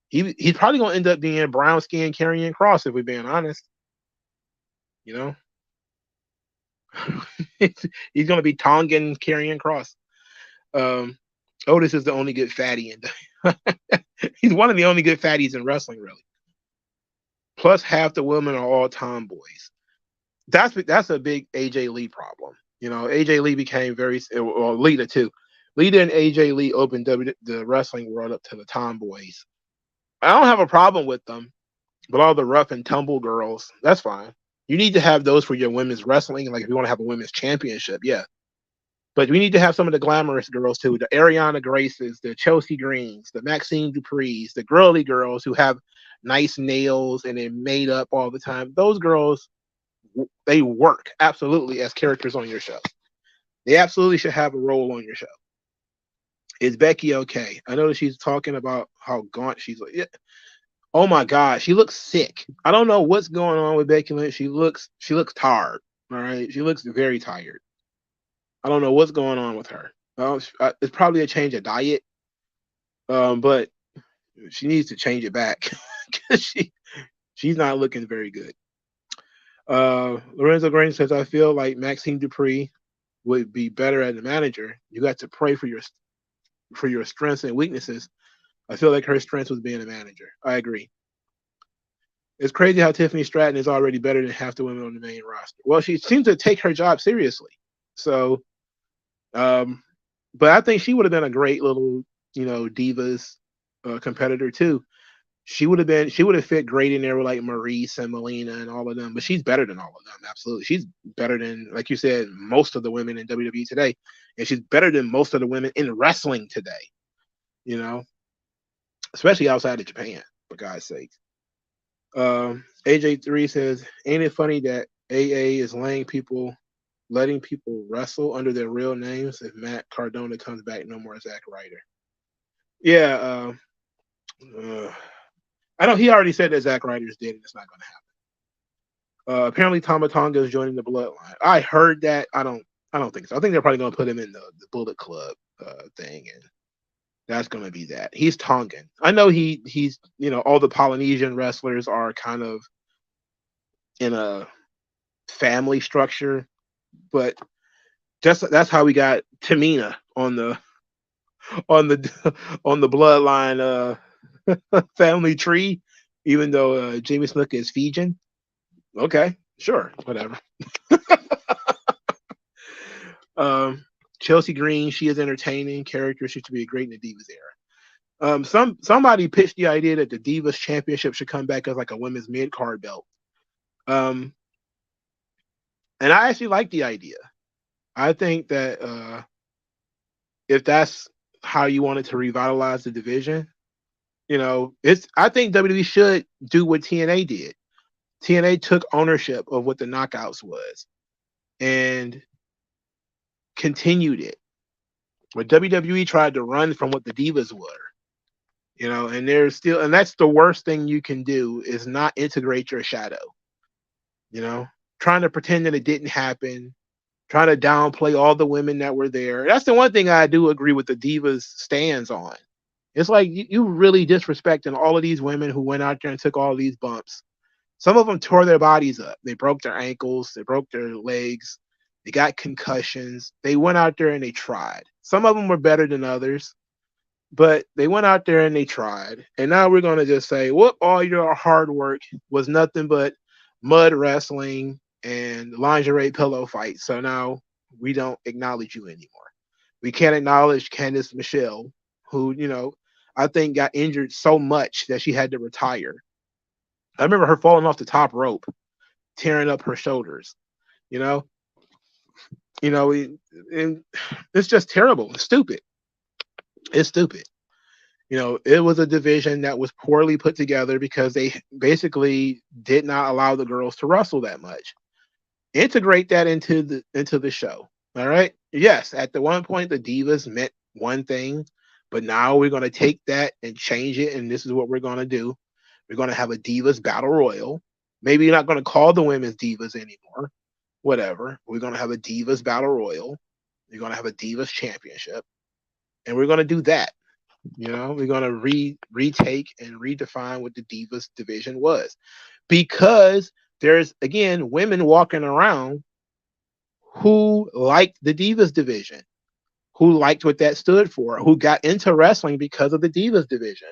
He's probably going to end up being brown skin Karrion Kross, if we're being honest. He's going to be Tongan Karrion Kross. Otis is the only good fatty. He's one of the only good fatties in wrestling, really. Plus, half the women are all tomboys. That's a big AJ Lee problem. AJ Lee became Lita too. Lita and AJ Lee opened the wrestling world up to the tomboys. I don't have a problem with them, but all the rough and tumble girls, that's fine. You need to have those for your women's wrestling. Like if you want to have a women's championship, yeah. But we need to have some of the glamorous girls too, the Ariana Graces, the Chelsea Greens, the Maxine Dupris, the girly girls who have nice nails and they're made up all the time. Those girls, they work absolutely as characters on your show. They absolutely should have a role on your show. Is Becky okay? I know that she's talking about how gaunt she's like. Yeah. Oh my God, she looks sick. I don't know what's going on with Becky Lynch. She looks tired. All right, she looks very tired. I don't know what's going on with her. It's probably a change of diet, but she needs to change it back because she's not looking very good. Lorenzo Green says, I feel like Maxine Dupri would be better as a manager. You got to pray for your strengths and weaknesses. I feel like her strength was being a manager. I agree. It's crazy how Tiffany Stratton is already better than half the women on the main roster. Well, she seems to take her job seriously. So, um, but I think she would have been a great little, divas competitor too. She would have fit great in there with like Maurice and Melina and all of them. But she's better than all of them. Absolutely, she's better than, like you said, most of the women in WWE today, and she's better than most of the women in wrestling today. You know, especially outside of Japan, for God's sake. AJ3 says, ain't it funny that AA is letting people wrestle under their real names if Matt Cardona comes back no more Zack Ryder? Yeah, I know he already said that Zack Ryder's dead and it's not going to happen. Apparently Tama Tonga is joining the Bloodline. I heard that. I don't think so. I think they're probably going to put him in the Bullet Club thing, and that's going to be that. He's Tongan. I know he's all the Polynesian wrestlers are kind of in a family structure, but just that's how we got Tamina on the on the on the Bloodline family tree, even though Jamie Snuka is Fijian. Okay, sure, whatever. Chelsea Green, she is entertaining character. She should be great in the Divas era. Somebody pitched the idea that the Divas Championship should come back as like a women's mid card belt. And I actually like the idea. I think that if that's how you wanted to revitalize the division, I think WWE should do what TNA did. TNA took ownership of what the Knockouts was and continued it. But WWE tried to run from what the Divas were. And and that's the worst thing you can do is not integrate your shadow. Trying to pretend that it didn't happen, trying to downplay all the women that were there. That's the one thing I do agree with the Divas stands on. It's like you really disrespecting all of these women who went out there and took all these bumps. Some of them tore their bodies up. They broke their ankles. They broke their legs. They got concussions. They went out there and they tried. Some of them were better than others, but they went out there and they tried. And now we're going to just say, whoop, all your hard work was nothing but mud wrestling and lingerie pillow fights. So now we don't acknowledge you anymore. We can't acknowledge Candice Michelle, who, I think got injured so much that she had to retire. I remember her falling off the top rope, tearing up her shoulders. And it's just terrible. It's stupid. It's stupid. It was a division that was poorly put together because they basically did not allow the girls to wrestle that much. Integrate that into the show. All right. Yes, at the one point the Divas meant one thing, but now we're going to take that and change it, and this is what we're going to do. We're going to have a Divas Battle Royal. Maybe you're not going to call the women's Divas anymore. Whatever. We're going to have a Divas Battle Royal. You're going to have a Divas Championship. And we're going to do that. We're going to retake and redefine what the Divas division was. Because there's, again, women walking around who liked the Divas division, who liked what that stood for, who got into wrestling because of the Divas division.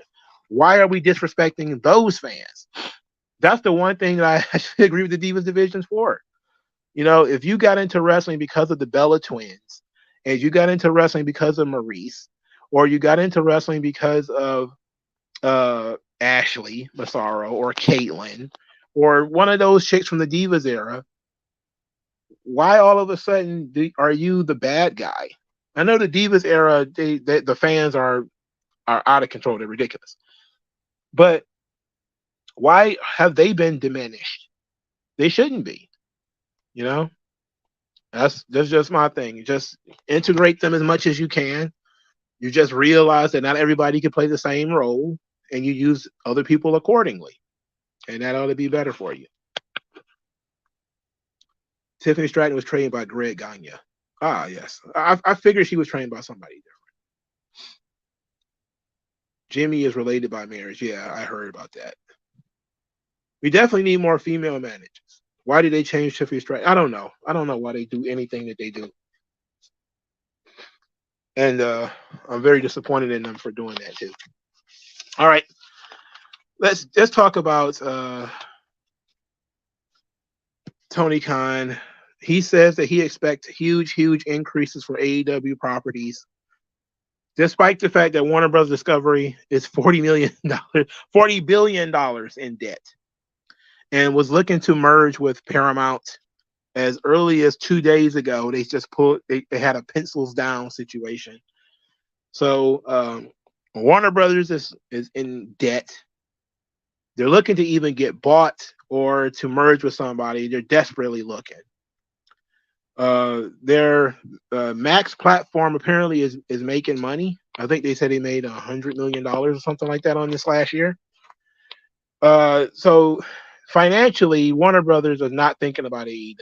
Why are we disrespecting those fans? That's the one thing that I actually agree with the Divas divisions for. If you got into wrestling because of the Bella Twins, and you got into wrestling because of Maurice, or you got into wrestling because of Ashley Massaro or Caitlyn, or one of those chicks from the Divas era, why all of a sudden are you the bad guy? I know the Divas era, the fans are out of control. They're ridiculous. But why have they been diminished? They shouldn't be. You know, that's just my thing. You just integrate them as much as you can. You just realize that not everybody can play the same role, and you use other people accordingly, and that ought to be better for you. Tiffany Stratton was trained by Greg Gagne. Ah, yes. I figured she was trained by somebody different. Jimmy is related by marriage. Yeah, I heard about that. We definitely need more female managers. Why did they change Tiffany Stratton? I don't know. I don't know why they do anything that they do. And I'm very disappointed in them for doing that too. All right. Let's talk about Tony Khan. He says that he expects huge increases for AEW properties, despite the fact that Warner Bros. Discovery is $40 billion in debt, and was looking to merge with Paramount as early as 2 days ago. They had a pencils down situation. So Warner Brothers is in debt. They're looking to even get bought or to merge with somebody. They're desperately looking. Their Max platform apparently is making money. I think they said he made $100 million or something like that on this last year. So financially, Warner Brothers is not thinking about AEW,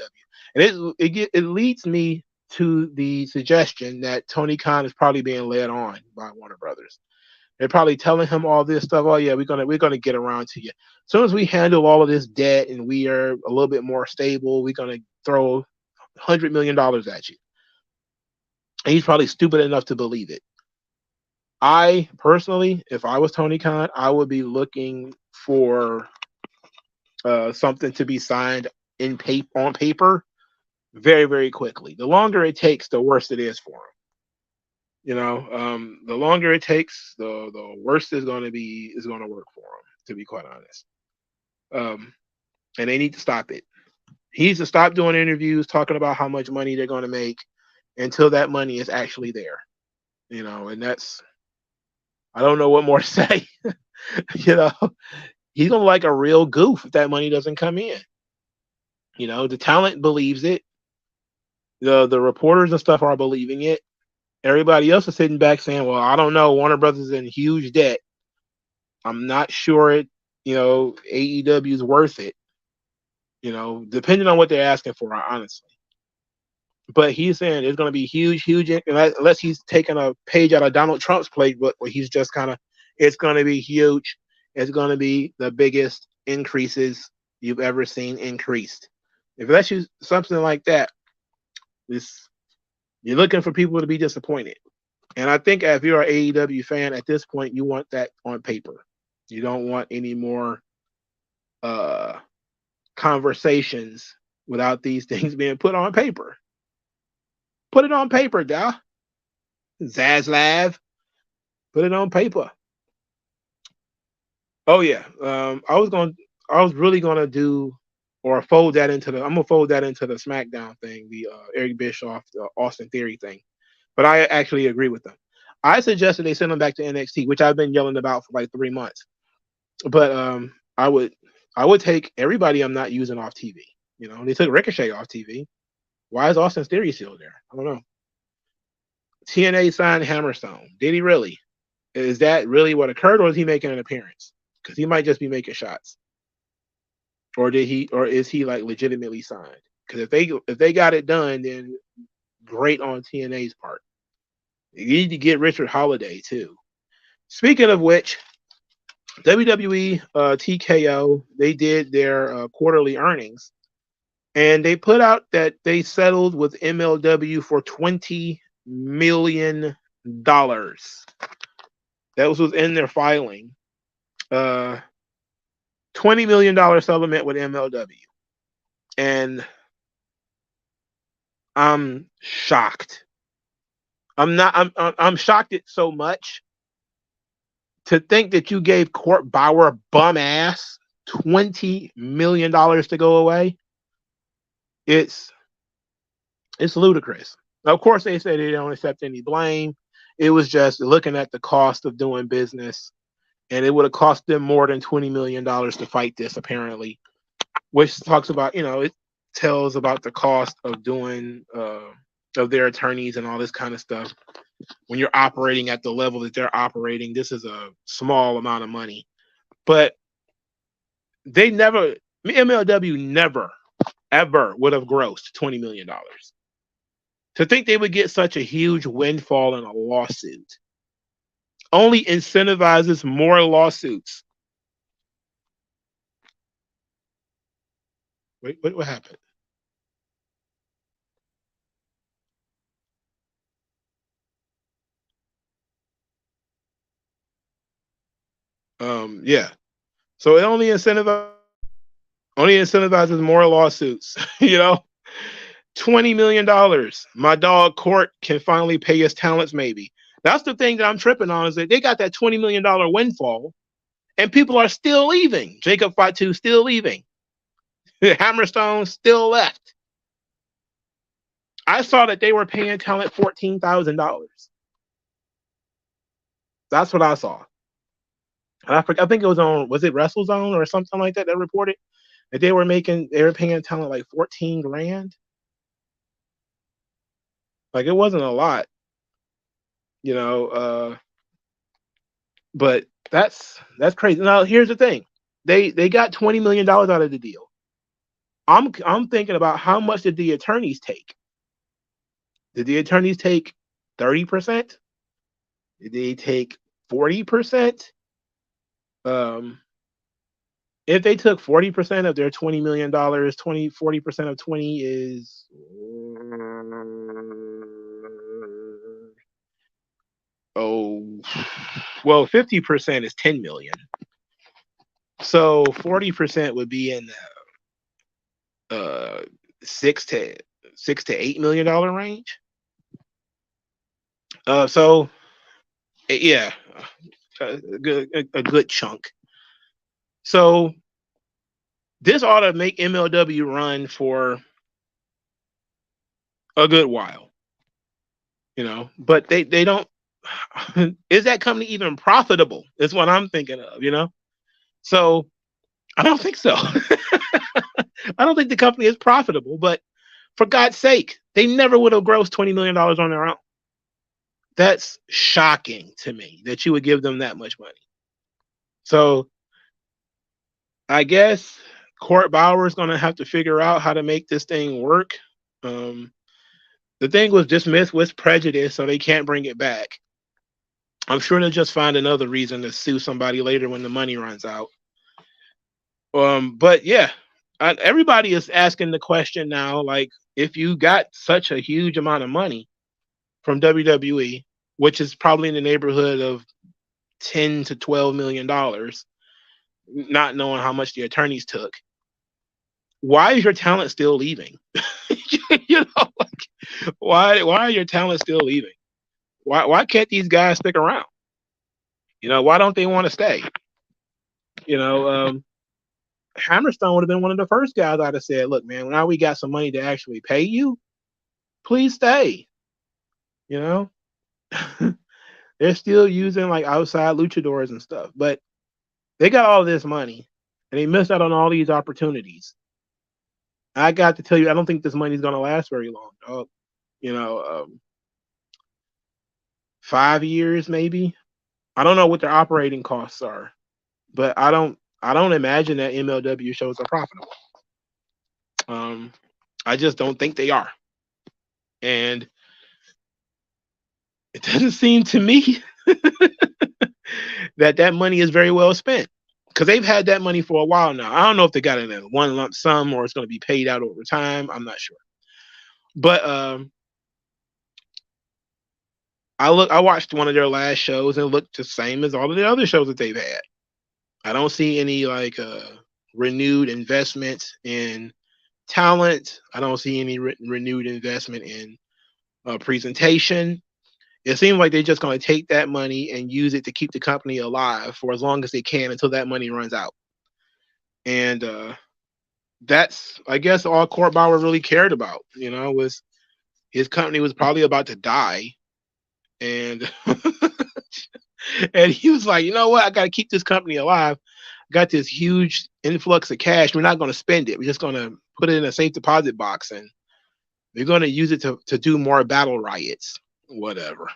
and it leads me to the suggestion that Tony Khan is probably being led on by Warner Brothers. They're probably telling him all this stuff. Oh yeah, we're gonna get around to you. As soon as we handle all of this debt and we are a little bit more stable, we're gonna throw $100 million at you. And he's probably stupid enough to believe it. I personally, if I was Tony Khan, I would be looking for something to be signed on paper very quickly. The longer it takes, the worse it is for him. The longer it takes, the worse is going to work for him. To be quite honest, and they need to stop it. He needs to stop doing interviews talking about how much money they're going to make until that money is actually there. And that's, I don't know what more to say. He's gonna like a real goof if that money doesn't come in. The talent believes it. The reporters and stuff are believing it. Everybody else is sitting back saying, well, I don't know. Warner Brothers is in huge debt. I'm not sure AEW is worth it. Depending on what they're asking for, honestly. But he's saying it's going to be huge, unless he's taking a page out of Donald Trump's playbook where he's just it's going to be huge. It's going to be the biggest increases you've ever seen increased. If that's something like that, you're looking for people to be disappointed. And I think if you're an AEW fan at this point, you want that on paper. You don't want any more conversations without these things being put on paper. Put it on paper, Dow. Zaslav. Put it on paper. Oh yeah. I was really gonna do or fold that into I'm gonna fold that into the SmackDown thing, the Eric Bischoff, the Austin Theory thing. But I actually agree with them. I suggested they send him back to NXT, which I've been yelling about for like 3 months. But I would take everybody I'm not using off TV. They took Ricochet off TV. Why is Austin Theory still there? I don't know. TNA signed Hammerstone. Did he really? Is that really what occurred, or is he making an appearance? Because he might just be making shots. Or is he like legitimately signed? Because if they got it done, then great on TNA's part. You need to get Richard Holiday too. Speaking of which, WWE TKO, they did their quarterly earnings, and they put out that they settled with MLW for $20 million. That was in their filing. $20 million settlement with MLW. And I'm shocked. I'm shocked at so much. To think that you gave Court Bauer bum ass $20 million to go away. It's It's ludicrous. Of course, they say they don't accept any blame. It was just looking at the cost of doing business, and it would have cost them more than $20 million to fight this, apparently. Which talks about, it tells about the cost of doing of their attorneys and all this kind of stuff. When you're operating at the level that they're operating, this is a small amount of money. But they never, MLW never, ever would have grossed $20 million. To think they would get such a huge windfall in a lawsuit only incentivizes more lawsuits. Wait, what happened? Yeah. So it only incentivizes more lawsuits. $20 million. My dog Court can finally pay his talents. Maybe that's the thing that I'm tripping on, is that they got that $20 million windfall, and people are still leaving. Jacob Fatu still leaving. Hammerstone still left. I saw that they were paying talent $14,000. That's what I saw. And I think it was it WrestleZone or something like that reported that they were paying talent like 14 grand. Like, it wasn't a lot, you know. But that's crazy. Now here's the thing: they got $20 million out of the deal. I'm thinking about, how much did the attorneys take? Did the attorneys take 30%? Did they take 40%? Um, if they took 40% of their $20 million, 40% of 20 is, oh, well, 50% is 10 million. So 40% would be in the $6 to $8 million range. So yeah, a good chunk. So this ought to make MLW run for a good while, but they don't. Is that company even profitable? Is what I'm thinking of. So I don't think so. I don't think the company is profitable, but for God's sake, they never would have grossed $20 million on their own. That's shocking to me that you would give them that much money. So I guess Court Bauer is going to have to figure out how to make this thing work. The thing was dismissed with prejudice, so they can't bring it back. I'm sure they'll just find another reason to sue somebody later when the money runs out. But yeah, everybody is asking the question now, like, if you got such a huge amount of money from WWE, which is probably in the neighborhood of $10 to $12 million, not knowing how much the attorneys took, why is your talent still leaving? Like, why are your talent still leaving? Why can't these guys stick around? Why don't they want to stay? Hammerstone would have been one of the first guys I'd have said, look, man, now we got some money to actually pay you, please stay. They're still using like outside luchadors and stuff, but they got all this money and they missed out on all these opportunities. I got to tell you, I don't think this money is going to last very long. 5 years maybe. I don't know what their operating costs are, but I don't imagine that MLW shows are profitable. I just don't think they are, and it doesn't seem to me that money is very well spent, because they've had that money for a while now. I don't know if they got it in one lump sum or it's going to be paid out over time. I'm not sure, but I watched one of their last shows and it looked the same as all of the other shows that they've had. I don't see any like renewed investment in talent. I don't see any renewed investment in presentation. It seems like they're just going to take that money and use it to keep the company alive for as long as they can until that money runs out. And that's, I guess, all Court Bauer really cared about, was His company was probably about to die, and and he was like, you know what? I got to keep this company alive. Got this huge influx of cash. We're not going to spend it. We're just going to put it in a safe deposit box, and we're going to use it to do more battle riots. Whatever.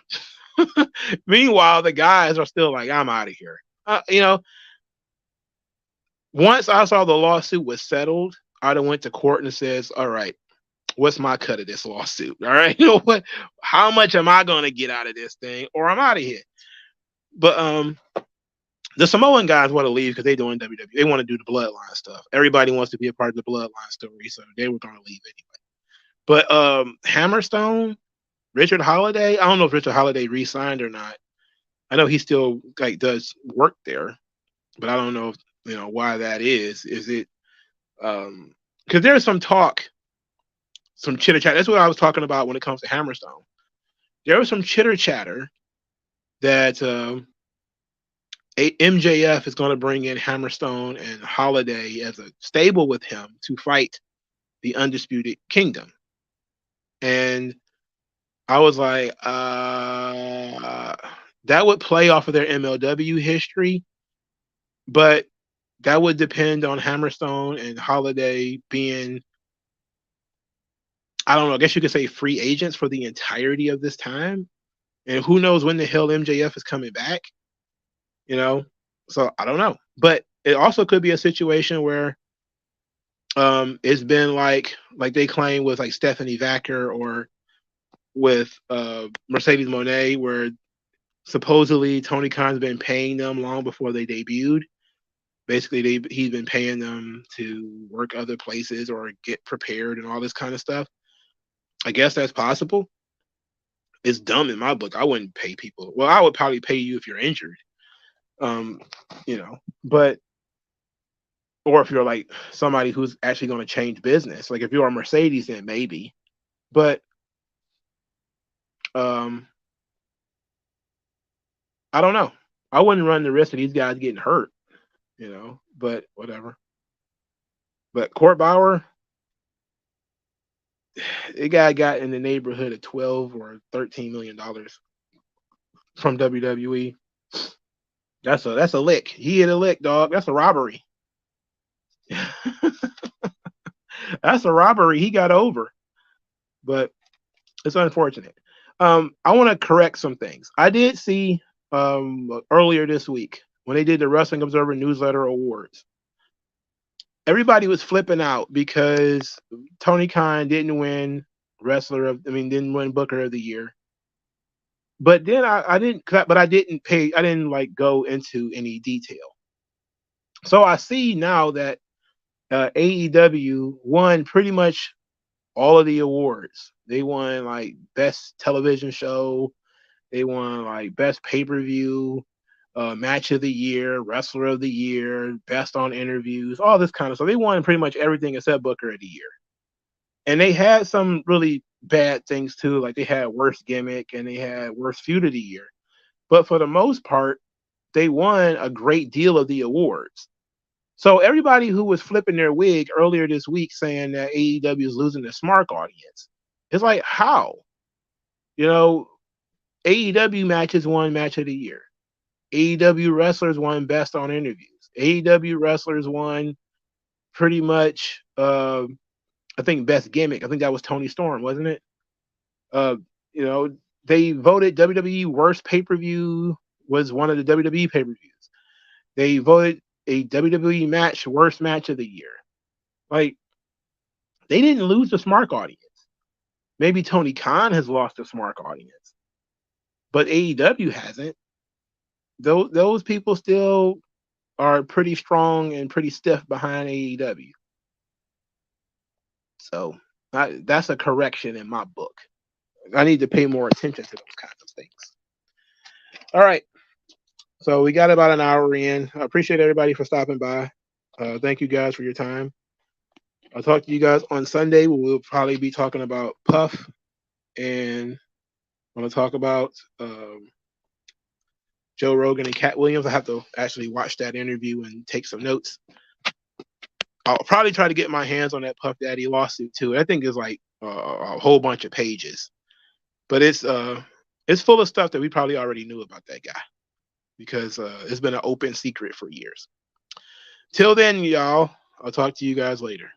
Meanwhile, the guys are still like, I'm out of here. You know, once I saw the lawsuit was settled, I'd have went to court and says, all right, what's my cut of this lawsuit? All right, you know what? How much am I going to get out of this thing, or I'm out of here? But the Samoan guys want to leave because they're doing WWE. They want to do the bloodline stuff. Everybody wants to be a part of the bloodline story, so they were going to leave anyway. But Hammerstone, Richard Holiday, I don't know if Richard Holiday re-signed or not. I know he still like does work there, but I don't know if, you know, why that is. Is it because there's some talk, some chitter chat. That's what I was talking about when it comes to Hammerstone. There was some chitter chatter that MJF is going to bring in Hammerstone and Holiday as a stable with him to fight the Undisputed Kingdom. And I was like, that would play off of their MLW history, but that would depend on Hammerstone and Holiday being, I don't know, I guess you could say free agents for the entirety of this time. And who knows when the hell MJF is coming back, you know? So I don't know. But it also could be a situation where it's been like they claim with like Stephanie Vacker or with Mercedes Moné, where supposedly Tony Khan's been paying them long before they debuted. Basically, he's been paying them to work other places or get prepared and all this kind of stuff. I guess that's possible. It's dumb in my book. I wouldn't pay people. Well, I would probably pay you if you're injured, you know, but or if you're like somebody who's actually going to change business. Like if you're a Mercedes, then maybe. But I don't know. I wouldn't run the risk of these guys getting hurt, you know, but whatever. But Court Bauer, the guy got in the neighborhood of $12 or $13 million from WWE. That's a lick. He hit a lick, dog. That's a robbery. That's a robbery. He got over, but it's unfortunate. I want to correct some things. I did see earlier this week when they did the Wrestling Observer Newsletter Awards. Everybody was flipping out because Tony Khan didn't win didn't win Booker of the Year. But then I didn't like go into any detail. So I see now that AEW won pretty much all of the awards. They won like best television show. They won like best pay-per-view, match of the year, wrestler of the year, best on interviews, all this kind of stuff. They won pretty much everything except Booker of the Year. And they had some really bad things too, like they had worst gimmick and they had worst feud of the year. But for the most part, they won a great deal of the awards. So everybody who was flipping their wig earlier this week saying that AEW is losing the smart audience, it's like, how? You know, AEW matches won match of the year. AEW wrestlers won best on interviews. AEW wrestlers won pretty much, I think, best gimmick. I think that was Tony Storm, wasn't it? You know, they voted WWE worst pay-per-view was one of the WWE pay-per-views. They voted a WWE match worst match of the year. Like, they didn't lose the smart audience. Maybe Tony Khan has lost the smart audience, but AEW hasn't. Those people still are pretty strong and pretty stiff behind AEW. So that's a correction in my book. I need to pay more attention to those kinds of things. All right. So we got about an hour in. I appreciate everybody for stopping by. Thank you guys for your time. I'll talk to you guys on Sunday. We'll probably be talking about Puff, and I'm going to talk about Joe Rogan and Cat Williams. I have to actually watch that interview and take some notes. I'll probably try to get my hands on that Puff Daddy lawsuit too. I think is like a whole bunch of pages. But it's full of stuff that we probably already knew about that guy because it's been an open secret for years. Till then, y'all, I'll talk to you guys later.